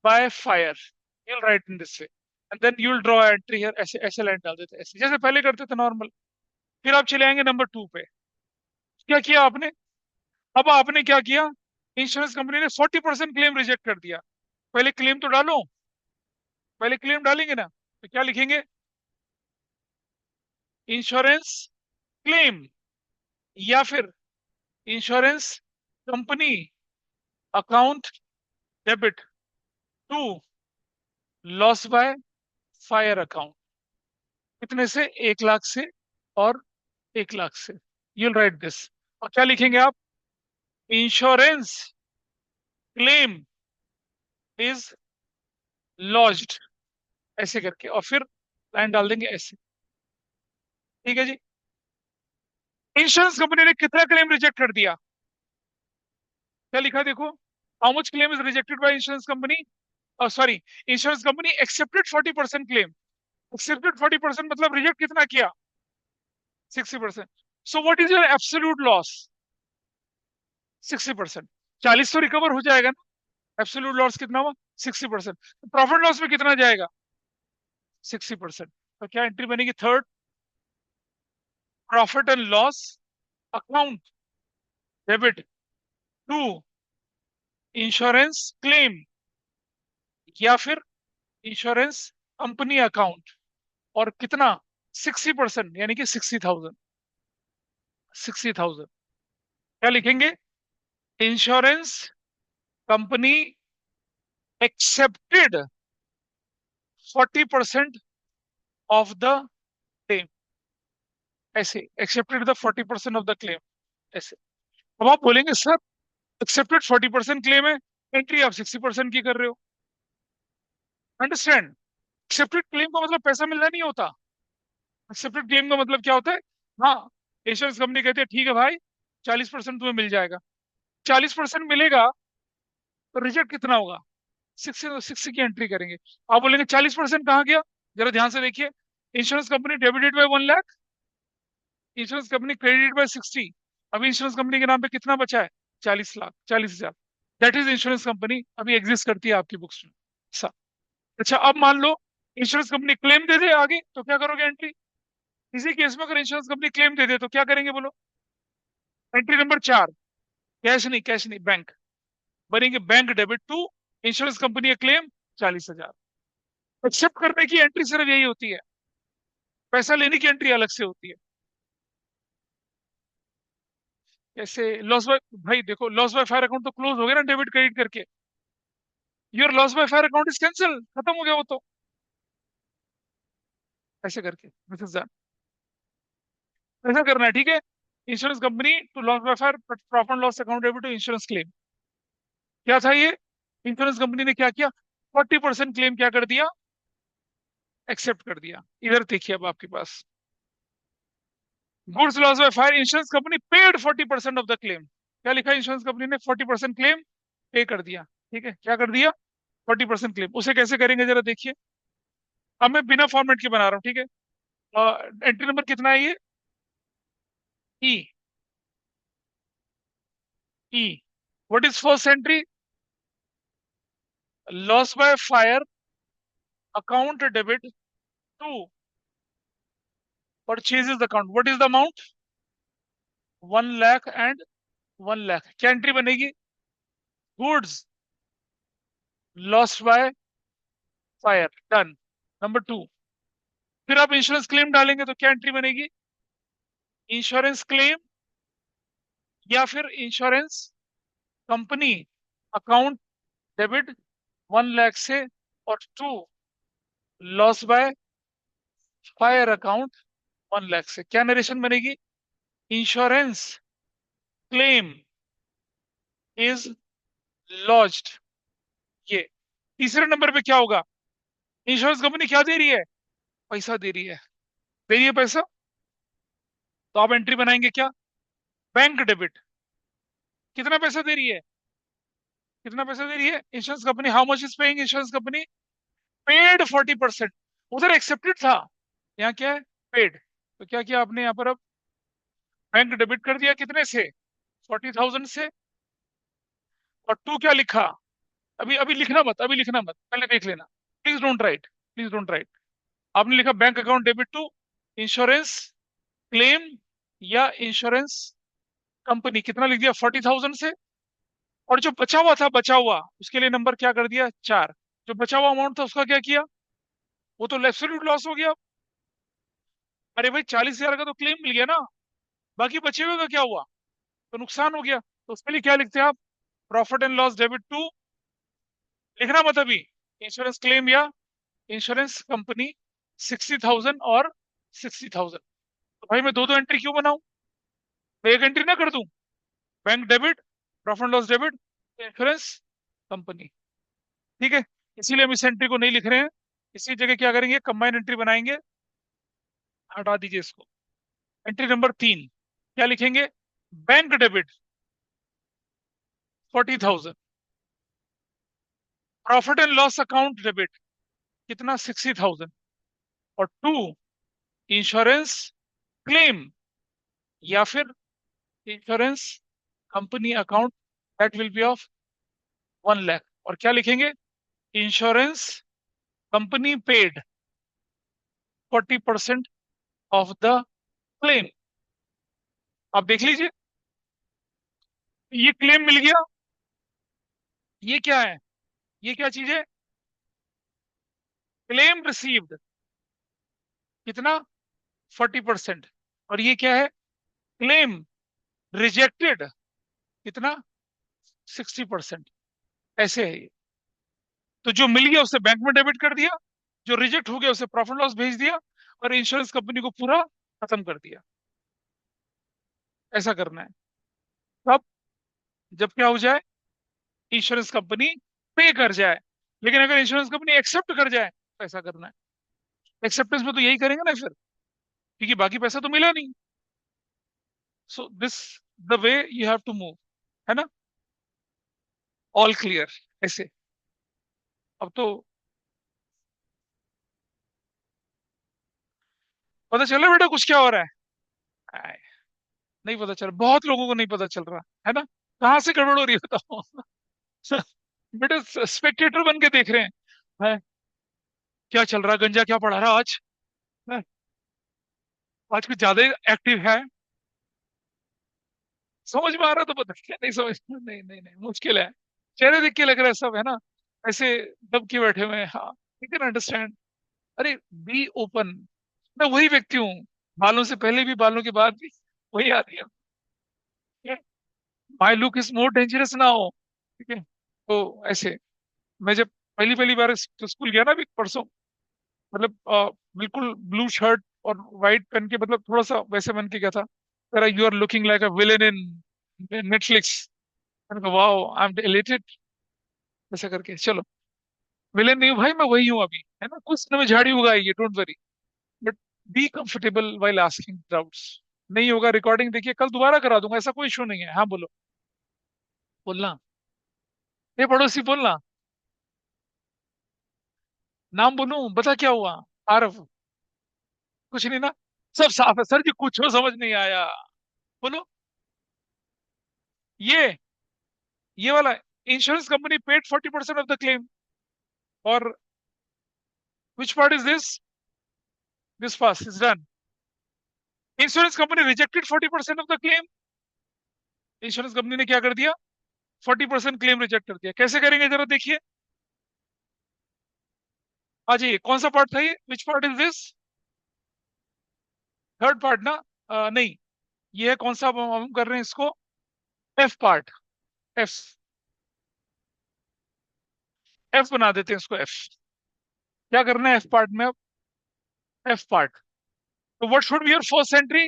by fire, you'll write in this way, and then you'll draw entry here, ऐसे ऐसे लाइन डाल देते, ऐसे जैसे पहले करते थे नॉर्मल। फिर आप चले आएंगे नंबर 2 पे, क्या किया आपने, अब आपने क्या किया, इंश्योरेंस कंपनी ने 40% क्लेम रिजेक्ट कर दिया, पहले क्लेम तो डालो, पहले क्लेम डालेंगे ना, तो क्या लिखेंगे, इंश्योरेंस क्लेम, या फिर insurance company account debit to loss by fire account, कितने से, 1 लाख से, और 1 लाख से, यूल राइट दिस, और क्या लिखेंगे आप, इंश्योरेंस क्लेम इज लॉज्ड, ऐसे करके, और फिर लाइन डाल देंगे ऐसे, ठीक है जी। इंश्योरेंस कंपनी ने कितना क्लेम रिजेक्ट कर दिया, क्या लिखा देखो, how much claim is rejected by insurance company, sorry, insurance company accepted 40% claim, accepted 40% मतलब रिजेक्ट कितना किया, 60%। So what is your absolute loss, 60%, 40 तो रिकवर हो जाएगा ना, एब्सोल्यूट लॉस कितना हुआ, 60%, प्रॉफिट लॉस में कितना जाएगा, 60%। तो क्या एंट्री बनेगी? Third, profit and loss account debit to insurance claim या फिर इंश्योरेंस कंपनी अकाउंट। और कितना? 60%, यानी कि 60,000। 60,000 क्या लिखेंगे? Insurance company accepted 40% of the claim. ऐसे accepted the 40% of the claim, ऐसे। अब आप बोलेंगे सर एक्सेप्टेड 40% क्लेम है, एंट्री आप 60% की कर रहे हो। अंडरस्टैंड? एक्सेप्टेड क्लेम का मतलब पैसा मिलना नहीं होता। एक्सेप्टेड क्लेम का मतलब क्या होता है? हाँ, इंश्योरेंस कंपनी कहती है ठीक है भाई, 40% तुम्हें मिल जाएगा। 40% मिलेगा तो रिजेक्ट कितना होगा? 60 की एंट्री करेंगे। आप बोलेंगे 40% कहाँ गया? जरा ध्यान से देखिए। Insurance company debited bye 1 lakh, insurance company credited bye 60। अभी इंश्योरेंस कंपनी के नाम पे कितना बचा है? 40 lakh, 40,000। That is insurance company अभी एग्जिस्ट करती है आपकी बुक्स में। ऐसा। अच्छा, अब मान लो इंश्योरेंस कंपनी क्लेम दे दे आगे, तो क्या करोगे एंट्री? इसी केस में अगर इंश्योरेंस कंपनी क्लेम दे दे तो क्या करेंगे बोलो? एंट्री नंबर 4, कैश नहीं, कैश नहीं, बैंक बनेंगे। Bank debit to insurance company claim 40,000। Accept करने की एंट्री सिर्फ यही होती है, पैसा लेने की एंट्री अलग से होती है। ऐसे लॉस बाय, भाई देखो, लॉस बाय फायर अकाउंट तो क्लोज हो गया ना डेबिट क्रेडिट करके। Your loss by fire account is cancel, खत्म हो गया वो तो। ऐसे करके मिसेस जान, ऐसा करना है, ठीक है? Insurance company to loss by fire profit and loss account debit to insurance claim. क्या था ये? इंश्योरेंस कंपनी ने क्या किया? 40% क्लेम क्या कर दिया? एक्सेप्ट कर दिया। इधर देखिए, अब आपके पास goods loss by fire, insurance company paid 40% of the claim. क्या लिखा है? इंश्योरेंस कंपनी ने 40% क्लेम पे कर दिया। ठीक है, क्या कर दिया? 40% क्लेम। उसे कैसे करेंगे जरा देखिए। अब मैं बिना फॉर्मेट के बना रहा हूँ, ठीक है? एंट्री नंबर कितना है ये? E. E. What is first entry? Loss by fire account debit to purchases account. What is the amount? 1 lakh and 1 lakh. क्या एंट्री बनेगी? Goods loss by fire, done. Number 2, फिर आप इंश्योरेंस क्लेम डालेंगे तो क्या एंट्री बनेगी? इंश्योरेंस क्लेम या फिर insurance company account debit 1 lakh से, और 2, loss by fire account 1 lakh से। क्या नरेशन बनेगी? Insurance claim is lodged. ये। तीसरे नंबर पे क्या होगा? इंश्योरेंस कंपनी क्या दे रही है? पैसा दे रही है। दे रही है पैसा, तो आप एंट्री बनाएंगे क्या? Bank debit. कितना पैसा दे रही है? कितना पैसा दे रही है insurance company? How much is paying insurance company? Paid 40%। उधर एक्सेप्टेड था, यहाँ क्या है? पेड। तो क्या किया आपने यहाँ पर? अब बैंक डेबिट कर दिया कितने से? 40,000 से। और टू क्या लिखा? अभी अभी लिखना मत, अभी लिखना मत, पहले देख लेना। Please don't write, please don't write. आपने लिखा bank account debit to insurance claim या इंश्योरेंस कंपनी। कितना लिख दिया? 40,000 से। और जो बचा हुआ था, बचा हुआ, उसके लिए नंबर क्या कर दिया? 4। जो बचा हुआ अमाउंट था उसका क्या किया? वो तो एब्सोल्यूट लॉस हो गया। अरे भाई, 40,000 का तो क्लेम मिल गया ना, बाकी बचे हुए का क्या हुआ? तो नुकसान हो गया। तो उसके लिए क्या लिखते हैं आप? Profit and loss debit to, लिखना मत अभी, इंश्योरेंस क्लेम या इंश्योरेंस कंपनी 60,000 और 60,000। तो भाई मैं दो दो एंट्री क्यों बनाऊं? मैं एक एंट्री ना कर दूं? Bank debit, profit and loss debit, insurance company. ठीक है, इसीलिए हम इस एंट्री को नहीं लिख रहे हैं। इसी जगह क्या करेंगे? कंबाइन एंट्री बनाएंगे। हटा दीजिए इसको। एंट्री नंबर 3 क्या लिखेंगे? Bank debit 40,000, profit and loss account debit कितना? 60,000, और 2, इंश्योरेंस क्लेम या फिर insurance company account that will be of 1 lakh. और क्या लिखेंगे? Insurance company paid 40% of the claim. आप देख लीजिए, ये क्लेम मिल गया। ये क्या है? ये क्या चीज है? क्लेम रिसीव्ड, कितना? 40%। और ये क्या है? क्लेम रिजेक्टेड, कितना? 60%। ऐसे है ये। तो जो मिल गया उसे बैंक में डेबिट कर दिया, जो रिजेक्ट हो गया उसे प्रॉफिट लॉस भेज दिया, और इंश्योरेंस कंपनी को पूरा खत्म कर दिया। ऐसा करना है। तब जब क्या हो जाए, इंश्योरेंस कंपनी पे कर जाए। लेकिन अगर इंश्योरेंस कंपनी एक्सेप्ट कर जाए तो ऐसा करना है। एक्सेप्टेंस में तो यही करेंगे ना फिर, क्योंकि बाकी पैसा तो मिला नहीं। So this the way you have to move, है ना? All clear? ऐसे। अब तो पता चला बेटा कुछ क्या हो रहा है? आय, नहीं पता चल, बहुत लोगों को नहीं पता चल रहा है ना। कहाँ से गड़बड़ हो रही है बताओ। बेटा स्पेक्टेटर बन के देख रहे हैं। क्या चल रहा है, गंजा क्या पढ़ा रहा आज? हैं? आज कुछ ज्यादा एक्टिव है। समझ में आ रहा तो पता क्या, नहीं समझ, नहीं नहीं नहीं, मुश्किल है। चेहरे देख के लग रहा है सब, है ना, ऐसे दब के बैठे हुए हैं। हाँ, यू कैन अंडरस्टैंड। अरे, बी ओपन। मैं वही व्यक्ति हूँ, बालों से पहले भी, बालों के बाद भी वही आदमी है। माई लुक इज मोर डेंजरस ना हो, ठीक है? तो ऐसे, मैं जब पहली पहली बार स्कूल गया ना अभी परसों, मतलब बिल्कुल ब्लू शर्ट और व्हाइट पहन के, मतलब थोड़ा सा वैसे बन के गया था। कह रहा, you are looking like a villain in Netflix. मैंने कहा वाओ, आई एम डिलेटेड। ऐसा करके, चलो, विलेन नहीं हूँ भाई, मैं वही हूँ अभी, है ना, कुछ समय झाड़ी उगाएगी, don't worry. But be comfortable while asking doubts. नहीं होगा, रिकॉर्डिंग देखिए, कल दोबारा करा दूंगा, ऐसा कोई इशू नहीं है। हाँ बोलो, बोलना। ये पड़ोसी, बोलना। नाम बोलूं? बता क्या हुआ? आरव? कुछ नहीं ना? सब साफ है सर जी, कुछ हो समझ नहीं आया। बोलो। ये वाला, insurance company paid 40% of the claim, और which part is this pass is done. Insurance company rejected 40% of the claim. Insurance company ने क्या कर दिया? 40% क्लेम रिजेक्ट कर दिया। कैसे करेंगे जरा देखिए। हाँ जी, कौन सा पार्ट था ये? विच part is this? Third part ना? नहीं, ये है कौन सा, हम कर रहे हैं इसको एफ पार्ट। एफ, एफ बना देते हैं इसको, एफ। क्या करना है एफ पार्ट में अब? F part. तो what should be your first entry?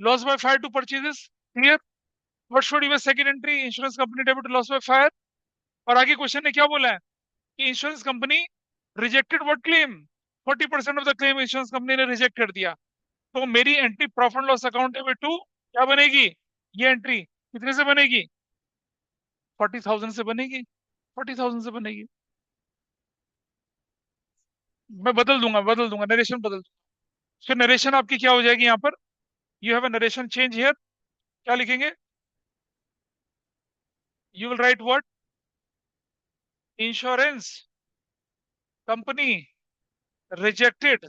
Loss by fire to purchases, clear. What should be second entry? Insurance company debit loss by fire. और आगे क्वेश्चन ने क्या बोला है कि insurance company rejected what claim? 40% of the claim insurance company ने reject कर दिया। तो मेरी entry profit loss account debit to क्या बनेगी? ये एंट्री कितने से बनेगी? 40,000 से बनेगी। 40,000 से बनेगी। मैं बदल दूंगा, नरेशन बदल दूंगा। फिर नरेशन आपकी क्या हो जाएगी यहाँ पर? You have a narration change here. क्या लिखेंगे? You will write what? Insurance company rejected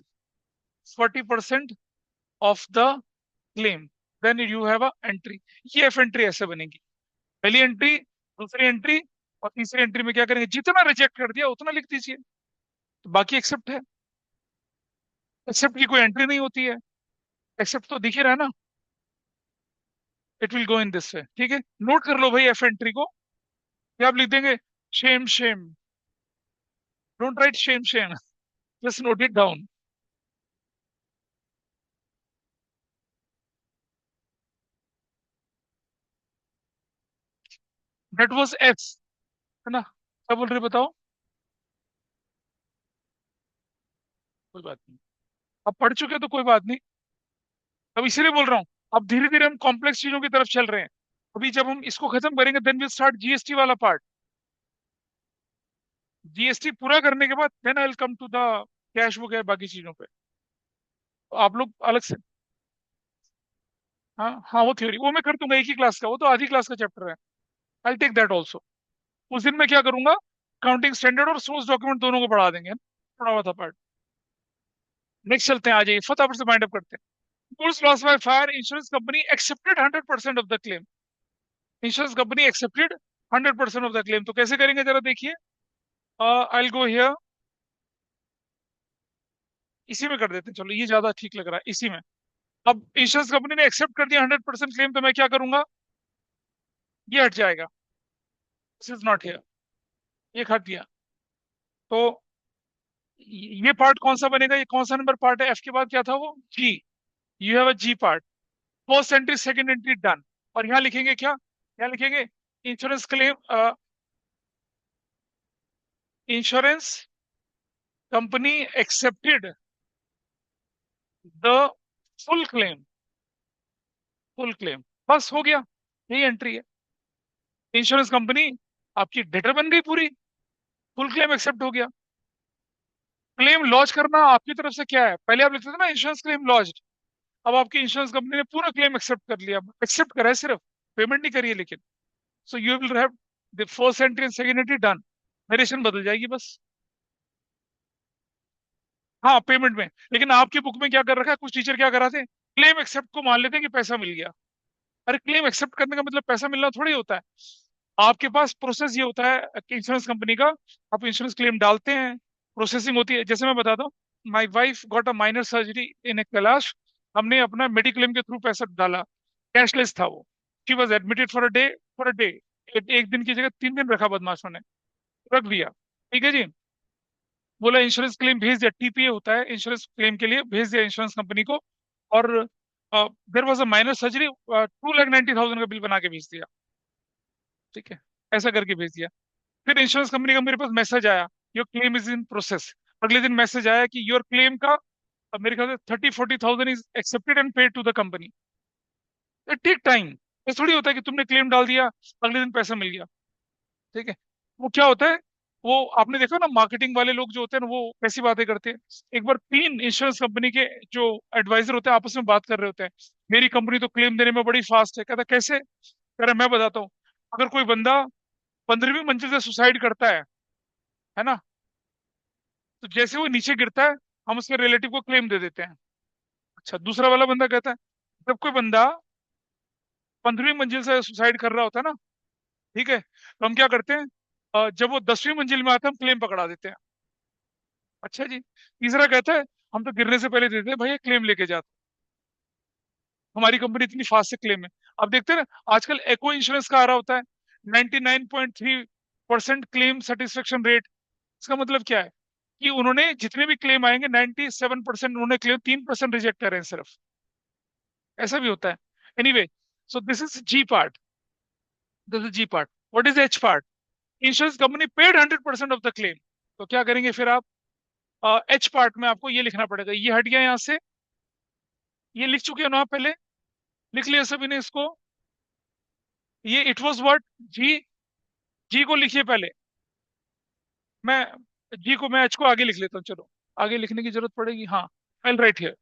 40% of the claim, then you have a entry. ये एफ एंट्री ऐसे बनेगी। पहली एंट्री, दूसरी एंट्री, और तीसरी एंट्री में क्या करेंगे? जितना रिजेक्ट कर दिया उतना लिख दीजिए, तो बाकी एक्सेप्ट है। एक्सेप्ट की कोई एंट्री नहीं होती है। एक्सेप्ट तो दिख ही रहा है ना। It will go in this वे, ठीक है? नोट कर लो भाई एफ एंट्री को। क्या आप लिख देंगे? Shem Shem. Don't write Shem Shem, just note it down. That was x, है ना? क्या बोल रहे बताओ? कोई बात नहीं, अब पढ़ चुके हो तो कोई बात नहीं। अब इसीलिए बोल रहा हूँ, अब धीरे धीरे हम कॉम्प्लेक्स चीजों की तरफ चल रहे हैं। अभी जब हम इसको खत्म करेंगे, देन विल स्टार्ट जीएसटी वाला पार्ट। जीएसटी पूरा करने के बाद then I will come to the cash book है, बाकी चीजों पे। तो आप लोग अलग से, हाँ हाँ, वो थ्योरी वो मैं कर दूंगा, एक ही क्लास का, वो तो आधी क्लास का चैप्टर है। I take that also. उस दिन मैं क्या करूंगा, काउंटिंग स्टैंडर्ड और सोर्स डॉक्यूमेंट दोनों को पढ़ा देंगे, पढ़ा हुआ था पार्ट। नेक्स्ट चलते हैं, आ जाइए फटाफट से माइंड अप करते हैं। Goods loss by fire, insurance company accepted 100% of the claim. Insurance company accepted 100% of the claim, तो कैसे करेंगे जरा देखिए। आई विल गो हियर, इसी में कर देते हैं, चलो ये ज्यादा ठीक लग रहा है इसी में। अब इंश्योरेंस कंपनी ने एक्सेप्ट कर दिया 100% क्लेम, तो मैं क्या करूंगा, ये हट जाएगा, दिस इज नॉट हियर, ये हट दिया। तो ये पार्ट कौन सा बनेगा, ये कौन सा नंबर पार्ट है, एफ के बाद क्या था वो, G. You have a G part, first entry second entry done. और यहाँ लिखेंगे क्या, यहाँ लिखेंगे insurance claim, insurance company accepted the full claim, full claim, बस हो गया, यही एंट्री है। इंश्योरेंस कंपनी आपकी डेटर बन गई पूरी, फुल क्लेम एक्सेप्ट हो गया। क्लेम लॉन्च करना आपकी तरफ से क्या है, पहले आप लिखते थे ना इंश्योरेंस क्लेम लॉन्च, अब आपकी इंश्योरेंस कंपनी ने पूरा क्लेम एक्सेप्ट कर लिया, एक्सेप्ट करा है सिर्फ, पेमेंट नहीं करी है लेकिन। So you will have the first entry and second entry done, narration बदल जाएगी बस। हाँ पेमेंट में, लेकिन आपकी बुक में क्या कर रखा है, कुछ टीचर क्या कराते हैं, क्लेम एक्सेप्ट को मान लेते हैं कि पैसा मिल गया। अरे क्लेम एक्सेप्ट करने का मतलब पैसा मिलना थोड़ी होता है। आपके पास प्रोसेस ये होता है कि इंश्योरेंस कंपनी का, आप इंश्योरेंस क्लेम डालते हैं, प्रोसेसिंग होती है, जैसे मैं बताता हूँ, my wife got a minor surgery in a Kailash, हमने अपना मेडिक्लेम के थ्रू पैसा डाला, कैशलेस था वो, she was admitted for a day, for a day, एक दिन की जगह 3 दिन रखा बदमाशों ने, रख दिया, ठीक है जी। बोला इंश्योरेंस क्लेम भेज दिया, टीपीए होता है इंश्योरेंस क्लेम के लिए, भेज दिया इंश्योरेंस कंपनी को, और there was a minor surgery, 2,90,000 का बिल बना के भेज दिया, ठीक है, ऐसा करके भेज दिया। फिर इंश्योरेंस कंपनी का मेरे पास मैसेज आया, your claim is in process. अगले दिन मैसेज आया कि योर क्लेम का मेरे ख्याल से 30-40,000 is accepted and paid to the company. Take time, ये थोड़ी होता है कि तुमने क्लेम डाल दिया अगले दिन पैसा मिल गया, ठीक है। वो क्या होता है, वो आपने देखा ना मार्केटिंग वाले लोग जो होते हैं ना, वो कैसी बातें करते हैं। एक बार 3 इंश्योरेंस कंपनी के जो एडवाइजर होते हैं आपस में बात कर रहे होते हैं, मेरी कंपनी तो क्लेम देने में बड़ी फास्ट है, कहता कैसे, कह रहा मैं बताता हूँ, अगर कोई बंदा 15वीं मंजिल से सुसाइड करता है ना, तो जैसे वो नीचे गिरता है, हम उसके रिलेटिव को क्लेम दे देते हैं। अच्छा, दूसरा वाला बंदा कहता है, जब कोई बंदा 15वीं मंजिल से सुसाइड कर रहा होता है ना, ठीक है, तो हम क्या करते हैं, जब वो 10वीं मंजिल में आता है हम क्लेम पकड़ा देते हैं। अच्छा जी। तीसरा कहता है, हम तो गिरने से पहले देते हैं भैया क्लेम लेके जाते, हमारी कंपनी इतनी फास्ट से क्लेम है। अब देखते हैं ना आजकल एको इंश्योरेंस का आ रहा होता है, 99.3% क्लेम सेटिस्फेक्शन रेट। इसका मतलब क्या है, कि उन्होंने जितने भी क्लेम आएंगे 97% उन्होंने क्लेम, 3% रिजेक्ट करें सिर्फ, ऐसा भी होता है। Anyway, so this is G part, this is G part. What is H part, insurance company paid 100% of the claim. तो क्या करेंगे फिर आप, एच पार्ट में आपको ये लिखना पड़ेगा, ये हट गया यहाँ से, ये लिख चुके हो ना आप पहले, लिख लिया सभी ने इसको, ये इट वाज व्हाट, जी, जी को लिखिए पहले, मैं जी को, मैं एच को आगे लिख लेता हूँ, चलो आगे लिखने की जरूरत पड़ेगी, हाँ, I write here,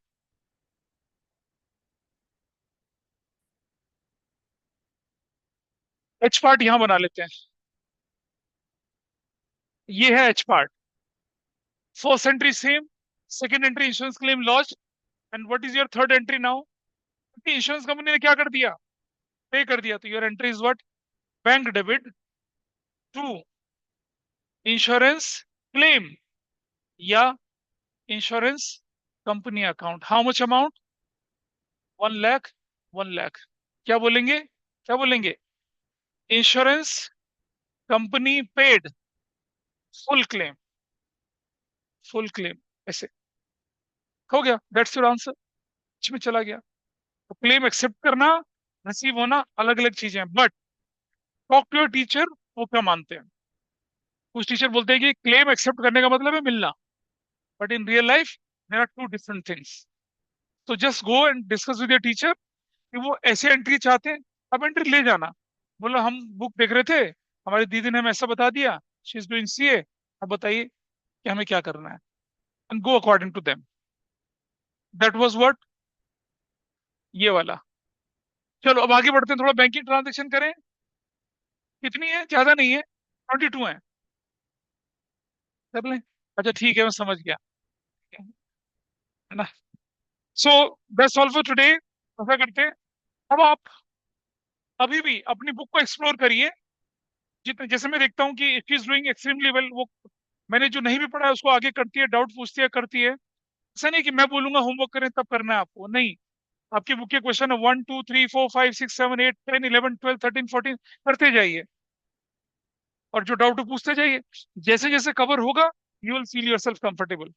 H part यहाँ बना लेते हैं, ये है H part. First entry same, second entry insurance claim launch, and what is your third entry now, insurance company ने क्या कर दिया, पे कर दिया, तो your entry is what, bank debit to insurance claim या insurance company account, how much amount, 1 lakh, 1 lakh, क्या बोलेंगे, क्या बोलेंगे, insurance company paid full claim, full claim, ऐसे हो गया, दैट्स योर आंसर, इसमें चला गया। तो क्लेम एक्सेप्ट करना, रिसीव होना अलग अलग चीजें हैं, but talk to your teacher, वो क्या मानते हैं। कुछ टीचर बोलते हैं कि क्लेम एक्सेप्ट करने का मतलब है मिलना, but in real life there are two different things. तो just go and discuss with your teacher कि वो ऐसे एंट्री चाहते हैं, अब एंट्री ले जाना, बोला हम बुक देख रहे थे, हमारी दीदी ने हमें ऐसा बता दिया, शी इज डूइंग सीए, अब बताइए कि हमें क्या करना है, and go according to them, that was what, ये वाला। चलो अब आगे बढ़ते हैं, थोड़ा बैंकिंग ट्रांजेक्शन करें, कितनी है, ज्यादा नहीं है, 22 है, कर लें, अच्छा ठीक है मैं समझ गया। है ना। So that's all for today. ऐसा करते हैं, अब आप अभी भी अपनी बुक को एक्सप्लोर करिए। जितने जैसे मैं देखता हूँ कि if is doing extremely well, वो मैंने जो नहीं भी पढ़ा है उसको आगे करती है, डाउट पूछती है, करती है। ऐसा नहीं कि मैं बोलूंगा होमवर्क करें तब करना है आपको, नहीं। आपकी बुक के क्वेश्चन है 1 2 3 4 5 6 7 8 10 11 12 13 14, करते जाइए और जो डाउट पूछते जाइए। जैसे जैसे कवर होगा you will feel your self comfortable.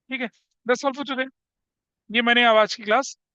ठीक है, दैट्स ऑल फॉर टुडे। ये मैंने आज की क्लास